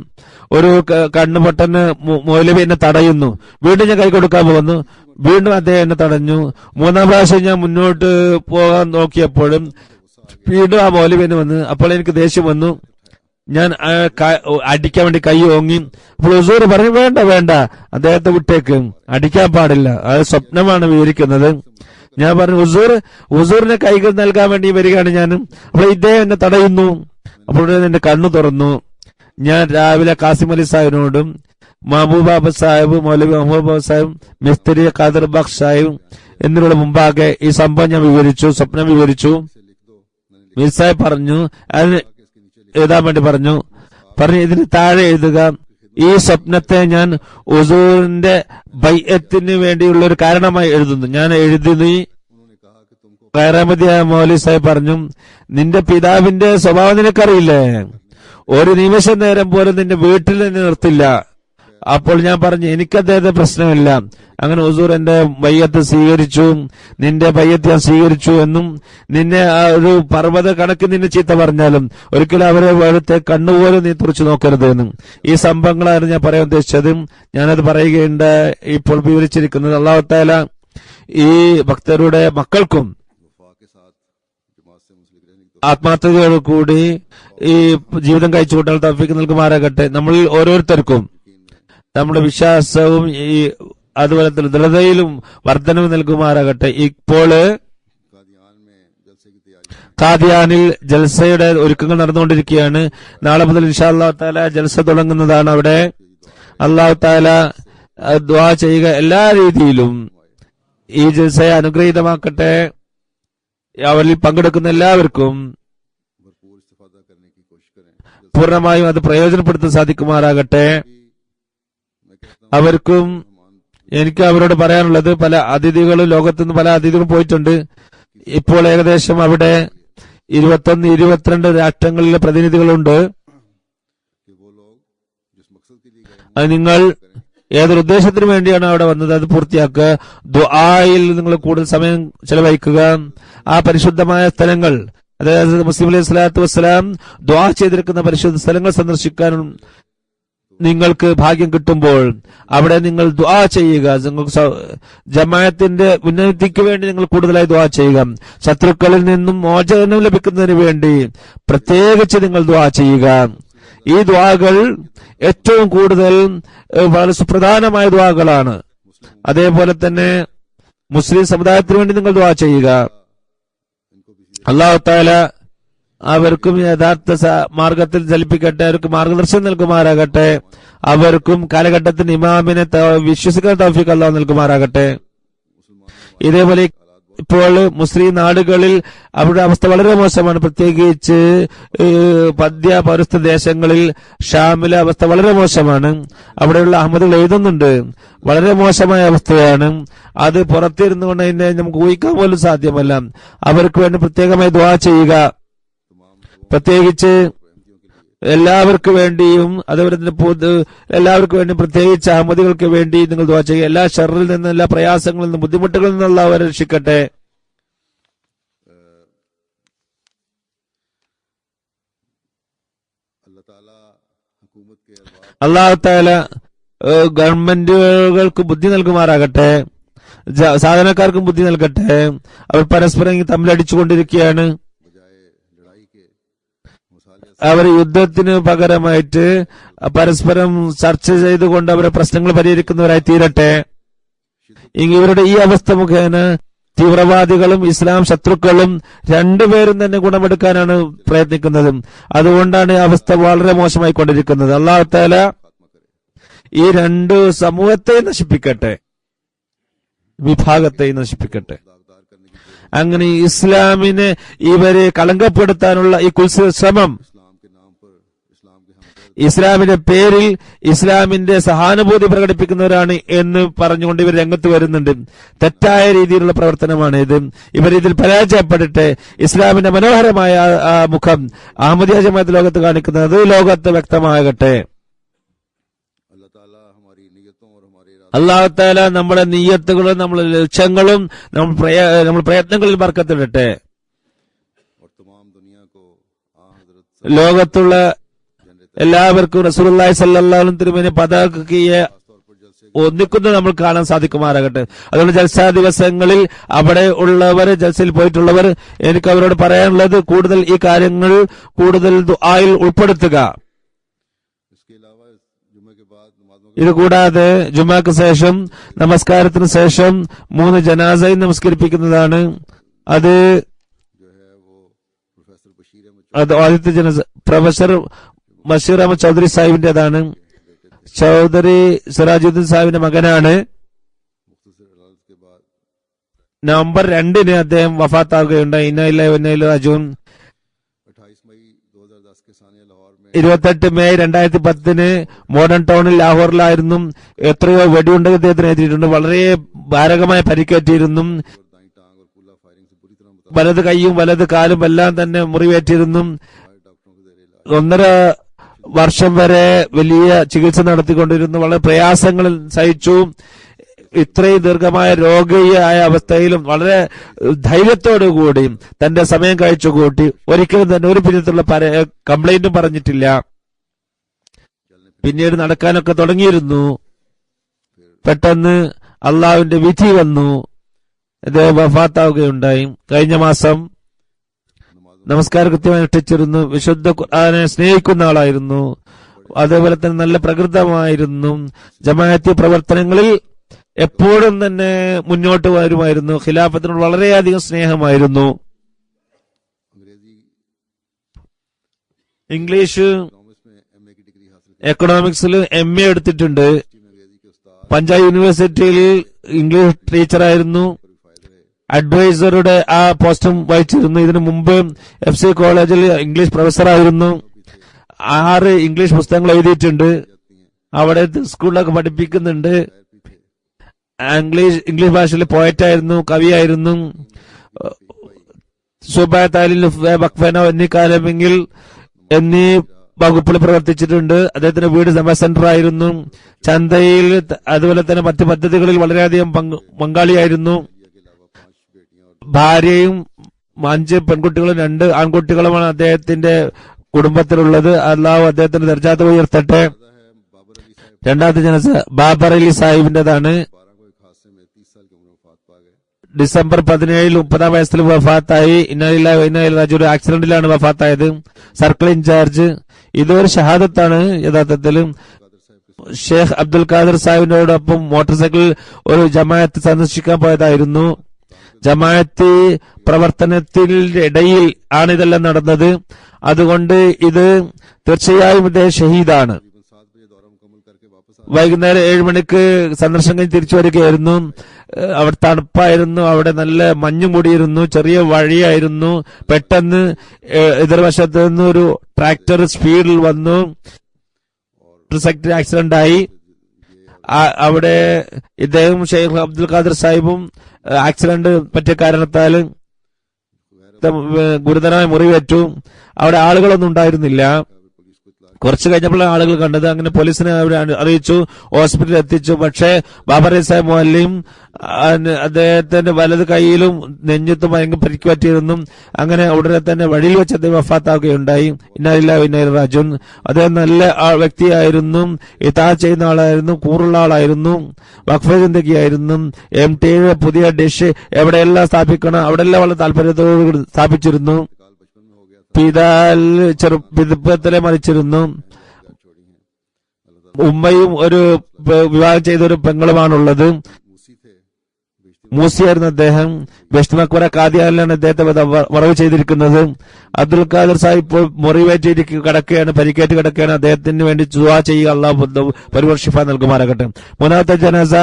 ഒരു കണ്ണുപൊട്ടന് മൗലവി എന്നെ തടയുന്നു. വീണ്ടും ഞാൻ കൈ കൊടുക്കാൻ പോകുന്നു. വീണ്ടും അദ്ദേഹം എന്നെ തടഞ്ഞു. 3-ാം പ്രാവശ്യം ഞാൻ മുന്നോട്ട് പോകാൻ നോക്കിയപ്പോഴും വീണ്ടും ആ മൗലവി എന്നെ വന്നു. അപ്പോൾ എനിക്ക് ദേഷ്യം വന്നു. ഞാൻ അടിക്കാൻ വേണ്ടി കൈ ഓങ്ങി. അപ്പോൾ ഹുസൂർ പറഞ്ഞു, വേണ്ട വേണ്ട, അദ്ദേഹത്തെ വിട്ടേക്ക്, അടിക്കാൻ പാടില്ല, അത് സ്വപ്നമാണ് വിവരിക്കുന്നത്. ഞാൻ പറഞ്ഞു, ഹുസൂറിനെ കൈകൾ നൽകാൻ വേണ്ടി വരികയാണ് ഞാനും. അപ്പോൾ ഇദ്ദേഹം എന്നെ തടയുന്നു. അപ്പോൾ എന്റെ കണ്ണു തുറന്നു. ഞാൻ രാവിലെ കാസിം അലി സാഹിബിനോടും മഹബൂബാബ സാഹിബ്, മൗലവി മഹബൂബാബ സാഹിബ്, മിസ്ത്രി ഖാദർ ബഖ് സാഹിബ് എന്നിവരുടെ മുമ്പാകെ ഈ സംഭവം ഞാൻ വിവരിച്ചു, സ്വപ്നം വിവരിച്ചു. മീർ സാഹിബ് പറഞ്ഞു, അതിന് എഴുതാൻ വേണ്ടി പറഞ്ഞു. ഇതിന് താഴെ എഴുതുക, ഈ സ്വപ്നത്തെ ഞാൻ ഹുസൂറിന്റെ ബൈഅത്തിന് വേണ്ടിയുള്ള ഒരു കാരണമായി എഴുതുന്നു. ഞാൻ എഴുതി. ഖൈറമദിയ മൗലവി സാഹിബ് പറഞ്ഞു, നിന്റെ പിതാവിന്റെ സ്വഭാവം നിനക്കറിയില്ലേ, ഒരു നിമിഷം നേരം പോലും നിന്റെ വീട്ടിൽ നിന്ന് നിർത്തില്ല. അപ്പോൾ ഞാൻ പറഞ്ഞു, എനിക്ക് അദ്ദേഹത്തെ പ്രശ്നമില്ല. അങ്ങനെ ഹുസൂർ എന്റെ ബയ്യത്ത് സ്വീകരിച്ചു, നിന്റെ ബയ്യത്ത് ഞാൻ സ്വീകരിച്ചു എന്നും, നിന്നെ ഒരു പർവ്വത കണക്ക് നിന്നെ ചീത്ത പറഞ്ഞാലും ഒരിക്കലും അവരെ വെളുത്തെ കണ്ണുപോലും നീ തുറച്ചു നോക്കരുത് എന്നും ഈ സംഭവങ്ങളായിരുന്നു ഞാൻ പറയാൻ ഉദ്ദേശിച്ചത്. ഞാനത് പറയുകയുണ്ട്. ഇപ്പോൾ വിവരിച്ചിരിക്കുന്നത് അല്ലാഹു തആല ഈ ഭക്തരുടെ മക്കൾക്കും ആത്മാർത്ഥതയോടു കൂടി ഈ ജീവിതം കഴിച്ചുകൂട്ടാൻ തൗഫീഖ് നൽകുമാറാകട്ടെ. നമ്മളിൽ ഓരോരുത്തർക്കും നമ്മുടെ വിശ്വാസവും ഈ അതുപോലെ തന്നെ ദൃഢതയിലും വർധനവ് നൽകുമാറാകട്ടെ. ഇപ്പോൾ ഖാദിയാനിൽ ജൽസയുടെ ഒരുക്കങ്ങൾ നടന്നുകൊണ്ടിരിക്കുകയാണ്. നാളെ മുതൽ ഇൻഷാ അല്ലാഹു തആല ജൽസ തുടങ്ങുന്നതാണ്. അവിടെ അല്ലാഹു തആല ദുആ ചെയ്യുക, എല്ലാ രീതിയിലും ഈ ജൽസയെ അനുഗ്രഹീതമാക്കട്ടെ. അവരിൽ പങ്കെടുക്കുന്ന എല്ലാവർക്കും പൂർണ്ണമായും അത് പ്രയോജനപ്പെടുത്താൻ സാധിക്കുമാറാകട്ടെ. അവർക്കും എനിക്ക് അവരോട് പറയാനുള്ളത്, പല അതിഥികളും ലോകത്തുനിന്ന് പല അതിഥികളും പോയിട്ടുണ്ട്. ഇപ്പോൾ ഏകദേശം അവിടെ 21-22 രാഷ്ട്രങ്ങളിലെ പ്രതിനിധികളുണ്ട്. അത് നിങ്ങൾ ഏതൊരു ഉദ്ദേശത്തിന് വേണ്ടിയാണ് അവിടെ വന്നത് അത് പൂർത്തിയാക്കുക. ദുആയിൽ നിങ്ങൾ കൂടുതൽ സമയം ചെലവഴിക്കുക. ആ പരിശുദ്ധമായ സ്ഥലങ്ങൾ, അതായത് മസീഹ് അലൈഹി സ്വലാത്തു വസ്സലാം ദുആ ചെയ്തിരിക്കുന്ന പരിശുദ്ധ സ്ഥലങ്ങൾ സന്ദർശിക്കാനും നിങ്ങൾക്ക് ഭാഗ്യം കിട്ടുമ്പോൾ അവിടെ നിങ്ങൾ ദുആ ചെയ്യുക. ജമാഅത്തിന്റെ ഉന്നതിക്ക് വേണ്ടി നിങ്ങൾ കൂടുതലായി ദുആ ചെയ്യുക. ശത്രുക്കളിൽ നിന്നും മോചനം ലഭിക്കുന്നതിന് വേണ്ടി പ്രത്യേകിച്ച് നിങ്ങൾ ദുആ ചെയ്യുക. ഈ ദുആകൾ ഏറ്റവും കൂടുതൽ വളരെ സുപ്രധാനമായ ദുആകളാണ്. അതേപോലെ തന്നെ മുസ്ലിം സമുദായത്തിന് വേണ്ടി നിങ്ങൾ ദുആ ചെയ്യുക. അല്ലാഹു തആല അവർക്കും യഥാർത്ഥ മാർഗത്തിൽ ചലിപ്പിക്കട്ടെ, അവർക്ക് മാർഗദർശനം നൽകുമാറാകട്ടെ. അവർക്കും കാലഘട്ടത്തിന് ഇമാമിനെ വിശ്വസിക്കാൻ തൗഫീഖ് അല്ലാഹു നൽകുമാറാകട്ടെ. ഇതേപോലെ ഇപ്പോൾ മുസ്ലിം നാടുകളിൽ അവരുടെ അവസ്ഥ വളരെ മോശമാണ്. പ്രത്യേകിച്ച് പൗരസ്ത്യ ദേശങ്ങളിൽ ഷാമിലെ അവസ്ഥ വളരെ മോശമാണ്. അവിടെയുള്ള അഹമ്മദുകൾ എഴുതുന്നുണ്ട്, വളരെ മോശമായ അവസ്ഥയാണ്. അത് പുറത്തിരുന്നു കൊണ്ട് അതിനെ നമുക്ക് ഊഹിക്കാൻ പോലും സാധ്യമല്ല. അവർക്ക് വേണ്ടി പ്രത്യേകമായി ദുആ ചെയ്യുക. പ്രത്യേകിച്ച് എല്ലാവർക്കും വേണ്ടിയും, അതുപോലെ തന്നെ എല്ലാവർക്കും വേണ്ടി, പ്രത്യേകിച്ച് അഹമ്മദികൾക്ക് വേണ്ടി നിങ്ങൾ ദുആ ചെയ്യുക. എല്ലാ ഷർറിൽ നിന്നും, എല്ലാ പ്രയാസങ്ങളിൽ നിന്നും, ബുദ്ധിമുട്ടുകളിൽ നിന്നുള്ള അവരെ രക്ഷിക്കട്ടെ. അല്ലാഹു തആല ഗവൺമെന്റുകൾക്ക് ബുദ്ധി നൽകുമാറാകട്ടെ, സാധാരണക്കാർക്കും ബുദ്ധി നൽകട്ടെ. അവർ പരസ്പരം തമ്മിലടിച്ചുകൊണ്ടിരിക്കുകയാണ്. അവർ യുദ്ധത്തിന് പകരമായിട്ട് പരസ്പരം ചർച്ച ചെയ്തുകൊണ്ട് അവരുടെ പ്രശ്നങ്ങൾ പരിഹരിക്കുന്നവരായി തീരട്ടെ. ഇവരുടെ ഈ അവസ്ഥ മുഖേന തീവ്രവാദികളും ഇസ്ലാം ശത്രുക്കളും രണ്ടുപേരും തന്നെ ഗുണമെടുക്കാനാണ് പ്രയത്നിക്കുന്നത്. അതുകൊണ്ടാണ് ഈ അവസ്ഥ വളരെ മോശമായിക്കൊണ്ടിരിക്കുന്നത്. അല്ലാഹു തആല ഈ രണ്ടു സമൂഹത്തെ നശിപ്പിക്കട്ടെ, വിഭാഗത്തെ നശിപ്പിക്കട്ടെ. അങ്ങനെ ഇസ്ലാമിനെ ഇവരെ കളങ്കപ്പെടുത്താനുള്ള ഈ കുൽസിത ശ്രമം, ഇസ്ലാമിന്റെ പേരിൽ ഇസ്ലാമിന്റെ സഹാനുഭൂതി പ്രകടിപ്പിക്കുന്നവരാണ് എന്ന് പറഞ്ഞുകൊണ്ട് ഇവർ രംഗത്ത് വരുന്നുണ്ട്. തെറ്റായ രീതിയിലുള്ള പ്രവർത്തനമാണ് ഇത്. ഇവർ ഇതിൽ പരാജയപ്പെടട്ടെ. ഇസ്ലാമിന്റെ മനോഹരമായ ആ മുഖം അഹമ്മദിയ ജമാഅത്ത് ലോകത്ത് കാണിക്കുന്നത് ലോകത്ത് വ്യക്തമാകട്ടെ. അല്ലാഹു തആല നമ്മുടെ നിയ്യത്തുകളും നമ്മുടെ ലക്ഷ്യങ്ങളും നമ്മുടെ പ്രയത്നങ്ങളിൽ ബർക്കത്തിടട്ടെ. ലോകത്തുള്ള എല്ലാവർക്കും റസൂലുള്ളാഹി സ്വല്ലല്ലാഹു അലൈഹി വസല്ലം തിരുമേനി പതാകയെ ഒന്നിക്കുന്നത് നമ്മൾ കാണാൻ സാധിക്കുമാറാകട്ടെ. അതുകൊണ്ട് ജൽസ ദിവസങ്ങളിൽ അവിടെ ഉള്ളവർ, ജൽസയിൽ പോയിട്ടുള്ളവർ, എനിക്ക് അവരോട് പറയാനുള്ളത് കൂടുതൽ ഈ കാര്യങ്ങൾ കൂടുതൽ ദുആയിൽ ഉൾപ്പെടുത്തുക. ഇത് കൂടാതെ ജുമാക്ക് ശേഷം, നമസ്കാരത്തിന് ശേഷം 3 ജനാസയും നമസ്കരിപ്പിക്കുന്നതാണ്. അത് ആദ്യത്തെ ജനാസ പ്രൊഫസർ ബഷീർ അഹമ്മദ് ചൗധരി സാഹിബിന്റേതാണ്. ചൗധരി സിറാജുദ്ദീൻ സാഹിബിന്റെ മകനാണ്. നവംബർ 2 അദ്ദേഹം വഫാത്താവുകയുണ്ടായി. ഇന്നാ ലില്ലാഹി വ ഇന്നാ ഇലൈഹി റാജിഊൻ. 28 മെയ് 2010 മോഡേൺ ടൗണിൽ ലാഹോറിലായിരുന്നു. എത്രയോ വെടിയുണ്ട അദ്ദേഹത്തിന് എത്തിയിട്ടുണ്ട്. വളരെ മാരകമായ പരിക്കേറ്റിയിരുന്നു. വലത് കൈയും വലത് കാലും എല്ലാം തന്നെ മുറിവേറ്റിരുന്നു. 1.5 വർഷം വരെ വലിയ ചികിത്സ നടത്തിക്കൊണ്ടിരുന്നു. വളരെ പ്രയാസങ്ങൾ സഹിച്ചു. ഇത്രയും ദീർഘമായ രോഗിയായ അവസ്ഥയിലും വളരെ ധൈര്യത്തോടുകൂടി തന്റെ സമയം കഴിച്ചു കൂട്ടി. ഒരിക്കലും തന്നെ ഒരു വിധത്തിലുള്ള കംപ്ലൈന്റും പറഞ്ഞിട്ടില്ല. പിന്നീട് നടക്കാനൊക്കെ തുടങ്ങിയിരുന്നു. പെട്ടെന്ന് അള്ളാഹുവിന്റെ വിധി വന്നു. അദ്ദേഹം വഫാത്താവുകയുണ്ടായി. കഴിഞ്ഞ മാസം നമസ്കാരം കൃത്യമായി അനുഷ്ഠിച്ചിരുന്നു. വിശുദ്ധ ഖുർആനെ സ്നേഹിക്കുന്ന ആളായിരുന്നു. അതേപോലെ തന്നെ നല്ല പ്രകൃതമായിരുന്നു. ജമാഅത്തി പ്രവർത്തനങ്ങളിൽ എപ്പോഴും തന്നെ മുന്നോട്ട് വരുമായിരുന്നു. ഖിലാഫത്തിനോട് വളരെയധികം സ്നേഹമായിരുന്നു. ഇംഗ്ലീഷ് എക്കണോമിക്സിൽ MA എടുത്തിട്ടുണ്ട്. പഞ്ചാബ് യൂണിവേഴ്സിറ്റിയിൽ ഇംഗ്ലീഷ് ടീച്ചറായിരുന്നു. അഡ്വൈസറുടെ ആ പോസ്റ്റും വഹിച്ചിരുന്നു. ഇതിനു മുമ്പ് FC കോളേജിൽ ഇംഗ്ലീഷ് പ്രൊഫസറായിരുന്നു. 6 ഇംഗ്ലീഷ് പുസ്തകങ്ങൾ എഴുതിയിട്ടുണ്ട്. അവിടെ സ്കൂളിലൊക്കെ പഠിപ്പിക്കുന്നുണ്ട്. ഇംഗ്ലീഷ് ഭാഷയിൽ പോയറ്റായിരുന്നു, കവിയായിരുന്നു. വഖഫനോ എന്നീ കാലമെങ്കിൽ എന്നീ വകുപ്പിൽ പ്രവർത്തിച്ചിട്ടുണ്ട്. അദ്ദേഹത്തിന്റെ വീട് സമ സെന്റർ ആയിരുന്നു. ചന്തയിൽ അതുപോലെ തന്നെ മറ്റ് പദ്ധതികളിൽ വളരെയധികം പങ്കാളിയായിരുന്നു. ഭാര്യയും 5 പെൺകുട്ടികളും 2 ആൺകുട്ടികളുമാണ് അദ്ദേഹത്തിന്റെ കുടുംബത്തിലുള്ളത്. അല്ലാഹു അദ്ദേഹത്തിന്റെ ദർജാത്ത് ഉയർത്തട്ടെ. രണ്ടാമത്തെ ജനസ ബാബർ അലി സാഹിബിന്റേതാണ്. ഡിസംബർ 17 30-ാം വയസ്സിൽ വഫാത്തായി. ഇന്നാ ലില്ലാഹി വ ഇന്നാ ഇലൈഹി റാജിഊൻ. ആക്സിഡന്റിലാണ് വഫാത്തായത്. Circle in charge. ഇതൊരു ഷഹാദത്താണ് യഥാർത്ഥത്തിൽ. ഷേഖ് അബ്ദുൽ ഖാദർ സാഹിബിനോടൊപ്പം മോട്ടോർ സൈക്കിളിൽ ഒരു ജമാഅത്ത് സന്ദർശിക്കാൻ പോയതായിരുന്നു. ജമാഅത്തി പ്രവർത്തനത്തിന്റെ ഇടയിൽ ആണ് ഇതെല്ലാം നടന്നത്. അതുകൊണ്ട് ഇത് തീർച്ചയായും ഇദ്ദേഹം ഷഹീദാണ്. വൈകുന്നേരം 7 മണിക്ക് സന്ദർശനം കഴിഞ്ഞ് തിരിച്ചു വരികയായിരുന്നു. അവിടെ തണുപ്പായിരുന്നു. അവിടെ നല്ല മഞ്ഞും കൂടിയിരുന്നു. ചെറിയ വഴിയായിരുന്നു. പെട്ടെന്ന് എതിർവശത്ത് നിന്ന് ഒരു ട്രാക്ടർ സ്പീഡിൽ വന്നു. സെക്ടറി ആക്സിഡന്റ് ആയി. അവിടെ ഇദ്ദേഹം ഷെയ്ഖ് അബ്ദുൽ ഖാദർ സാഹിബും ആക്സിഡന്റ് പറ്റിയ കാരണത്താൽ ഗുരുതരമായി മുറിവേറ്റു. അവിടെ ആളുകളൊന്നും ഉണ്ടായിരുന്നില്ല. കുറച്ച് കഴിഞ്ഞപ്പോഴാണ് ആളുകൾ കണ്ടത്. അങ്ങനെ പോലീസിനെ അവിടെ അറിയിച്ചു. ഹോസ്പിറ്റലിൽ എത്തിച്ചു. പക്ഷേ ബാബർ അലി സാഹിബ് മുഅല്ലിം അദ്ദേഹത്തിന്റെ വലത് കൈയിലും നെഞ്ഞത്തും ഭയങ്കര പരിക്ക് പറ്റിയിരുന്നു. അങ്ങനെ ഉടനെ തന്നെ വഴിയിൽ വെച്ച് അദ്ദേഹം വഫാത്താവുകയുണ്ടായി. ഇന്നാ ലില്ലാഹി വ ഇന്നാ ഇലൈഹി റാജിഊൻ. അദ്ദേഹം നല്ല വ്യക്തിയായിരുന്നു. ഇതാഅത്ത് ചെയ്യുന്ന ആളായിരുന്നു. കൂറുള്ള ആളായിരുന്നു. വഖഫ് ചിന്തകിയായിരുന്നു. MT പുതിയ ഡിഷ് എവിടെയെല്ലാം സ്ഥാപിക്കണം അവിടെയെല്ലാം വളരെ താല്പര്യത്തോടുകൂടി സ്ഥാപിച്ചിരുന്നു. ചെറുപ്പത്തിലെ മരിച്ചിരുന്നു. ഉമ്മയും ഒരു വിവാഹം ചെയ്ത ഒരു പെങ്ങളുമാണുള്ളത്. മൂസിയായിരുന്നു അദ്ദേഹം. വെസ്റ്റ് മക്ബറ ഖാദിയാനിലാണ് അദ്ദേഹത്തെ വറവ് ചെയ്തിരിക്കുന്നത്. അബ്ദുൽ ഖാദർ സാഹിബ് ഇപ്പോൾ മുറിവേറ്റ് കിടക്കുകയാണ്, പരിക്കേറ്റ് കിടക്കുകയാണ്. അദ്ദേഹത്തിന് വേണ്ടി ദുആ ചെയ്യുക, അല്ലാഹു പരിപൂർണ്ണ ശിഫ നൽകുമാറാകട്ടെ. മൂന്നാമത്തെ ജനാസ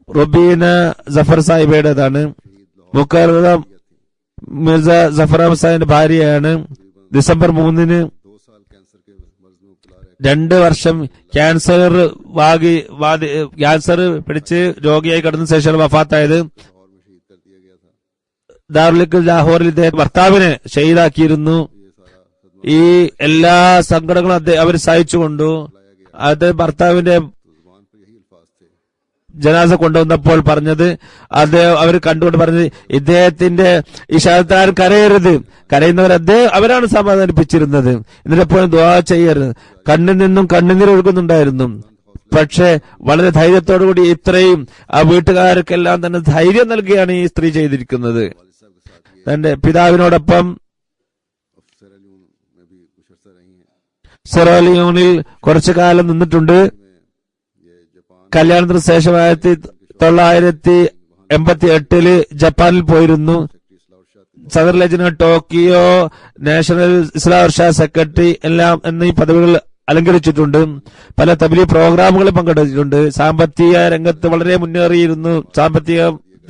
റുബീന ജഫർ സാഹിബയുടേതാണ്. മുക്കറം മിർസ ജഫർ സാഹിബിന്റെ ഭാര്യയാണ്. ഡിസംബർ 3 2 വർഷം ക്യാൻസർ പിടിച്ച് രോഗിയായി കിടന്ന ശേഷം വഫാത്തായത്. ദാറുൽ ലാഹോറിൽ ഇദ്ദേഹം ഭർത്താവിനെ ഷഹീദാക്കിയിരുന്നു. ഈ എല്ലാ സങ്കടങ്ങളും അവർ സഹിച്ചുകൊണ്ടു. അത് ഭർത്താവിന്റെ ജനാസ കൊണ്ടുവന്നപ്പോൾ പറഞ്ഞത്, അവർ കണ്ടുകൊണ്ട് പറഞ്ഞത്, ഇദ്ദേഹത്തിന്റെ ഇഷാദത്താൽ കരയരുത്, കരയുന്നവർ അവരാണ് സമാധാനിപ്പിച്ചിരുന്നത്. എന്നിട്ടെപ്പോഴും ദുആ ചെയ്യരുത്. കണ്ണിൽ നിന്നും കണ്ണുനീർ ഒഴുകുന്നുണ്ടായിരുന്നു. പക്ഷെ വളരെ ധൈര്യത്തോടുകൂടി ഇത്രയും ആ വീട്ടുകാർക്കെല്ലാം തന്നെ ധൈര്യം നൽകുകയാണ് ഈ സ്ത്രീ ചെയ്തിരിക്കുന്നത്. തന്റെ പിതാവിനോടൊപ്പം സെറാലിയോണിൽ കുറച്ചു കാലം നിന്നിട്ടുണ്ട്. കല്യാണത്തിന് ശേഷം 1988 ജപ്പാനിൽ പോയിരുന്നു. സദർ ലജന ടോക്കിയോ നാഷണൽ ഇസ്ലാം ഇർഷാദ് സെക്രട്ടറി എല്ലാം എന്നീ പദവികൾ അലങ്കരിച്ചിട്ടുണ്ട്. പല തബ്ലീഗ് പ്രോഗ്രാമുകളിൽ പങ്കെടുത്തിട്ടുണ്ട്. സാമ്പത്തിക രംഗത്ത് വളരെ മുന്നേറിയിരുന്നു. സാമ്പത്തിക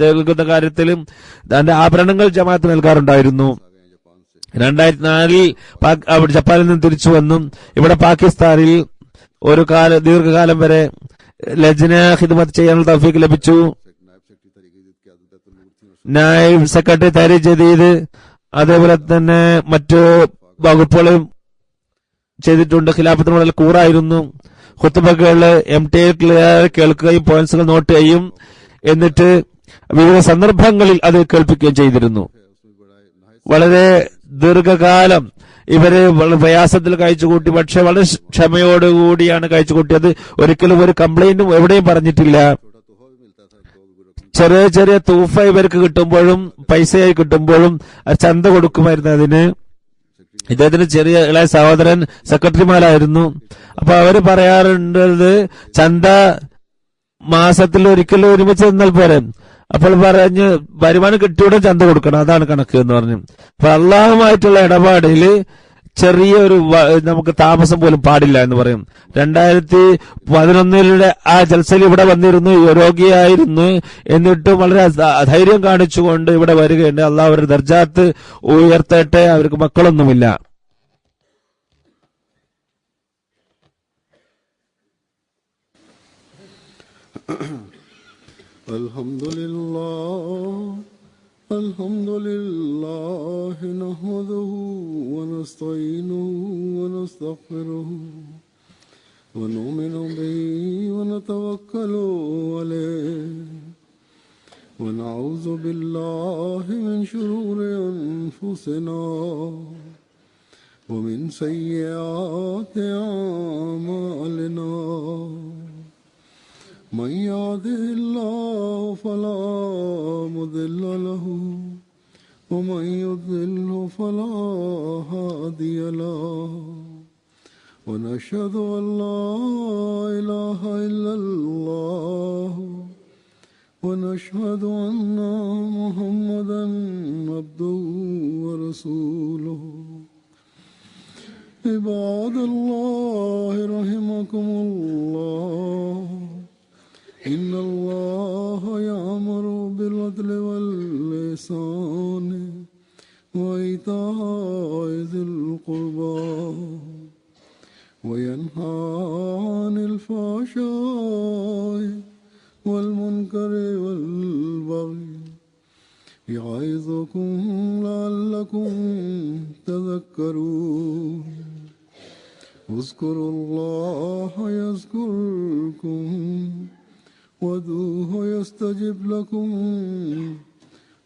നൽകുന്ന കാര്യത്തിലും തന്റെ ആഭരണങ്ങൾ ജമാഅത്ത് നൽകാറുണ്ടായിരുന്നു. 2004 ജപ്പാനിൽ നിന്ന് തിരിച്ചു വന്നു. ഇവിടെ പാകിസ്ഥാനിൽ ദീർഘകാലം വരെ ലജ്ന ഖിദ്മത്ത് ചെയ്യാനുള്ള തൗഫീഖ് ലഭിച്ചു. നായിബ് സെക്രട്ടറി തഹരീക് ജദീദ്, അതേപോലെ തന്നെ മറ്റു വകുപ്പുകളും ചെയ്തിട്ടുണ്ട്. ഖിലാഫത്ത് മുതൽ കൂറായിരുന്നു. ഖുത്ബകൾ MTA കേൾക്കുകയും പോയിന്റ്സുകൾ നോട്ട് ചെയ്യും. എന്നിട്ട് വിവിധ സന്ദർഭങ്ങളിൽ അത് കേൾപ്പിക്കുകയും ചെയ്തിരുന്നു. വളരെ ദീർഘകാലം ഇവര് പ്രയാസത്തിൽ കഴിച്ചുകൂട്ടി. പക്ഷെ വളരെ ക്ഷമയോടുകൂടിയാണ് കഴിച്ചുകൂട്ടിയത്. ഒരിക്കലും ഒരു കംപ്ലൈന്റും എവിടെയും പറഞ്ഞിട്ടില്ല. ചെറിയ ചെറിയ തൂഫ ഇവർക്ക് കിട്ടുമ്പോഴും പൈസയായി കിട്ടുമ്പോഴും ചന്ത കൊടുക്കുമായിരുന്നു. അതിന് ഇദ്ദേഹത്തിന് ചെറിയ ഇളയ സഹോദരൻ സെക്രട്ടറിമാരായിരുന്നു. അപ്പൊ അവര് പറയാറുണ്ടത് ചന്ത മാസത്തിൽ ഒരിക്കലും ഒരുമിച്ച് നിന്നാൽ പോരെ. അപ്പോൾ പറഞ്ഞ് വരുമാനം കിട്ടിയോടെ ചന്ത കൊടുക്കണം, അതാണ് കണക്ക് എന്ന് പറഞ്ഞു. അപ്പൊ അള്ളാഹുമായിട്ടുള്ള ഇടപാടില് ചെറിയൊരു നമുക്ക് താമസം പോലും പാടില്ല എന്ന് പറയും. 2011 ആ ജൽസയിൽ ഇവിടെ വന്നിരുന്നു, രോഗിയായിരുന്നു. എന്നിട്ടും വളരെ ധൈര്യം കാണിച്ചുകൊണ്ട് ഇവിടെ വരികയുണ്ട്. അള്ളാഹു അവരുടെ ദർജാത്ത് ഉയർത്തട്ടെ. അവർക്ക് മക്കളൊന്നുമില്ല. الحمد لله نحمده ونستعينه ونستغفره ونؤمن به ونتوكل عليه ونعوذ بالله من شرور أنفسنا ومن سيئات أعمالنا من يهده الله فلا مضل له ومن يضلل فلا هادي له ونشهد أن لا إله إلا الله ونشهد أن محمدا عبده ورسوله عباد الله رحمكم الله إن الله يأمر بالعدل والإحسان وإيتاء ذي القربى وينهى عن الفحشاء والمنكر والبغي يعظكم لعلكم تذكرون اذكروا الله يذكركم وادعوه يستجب لكم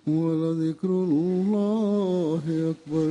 ولذكر الله أكبر.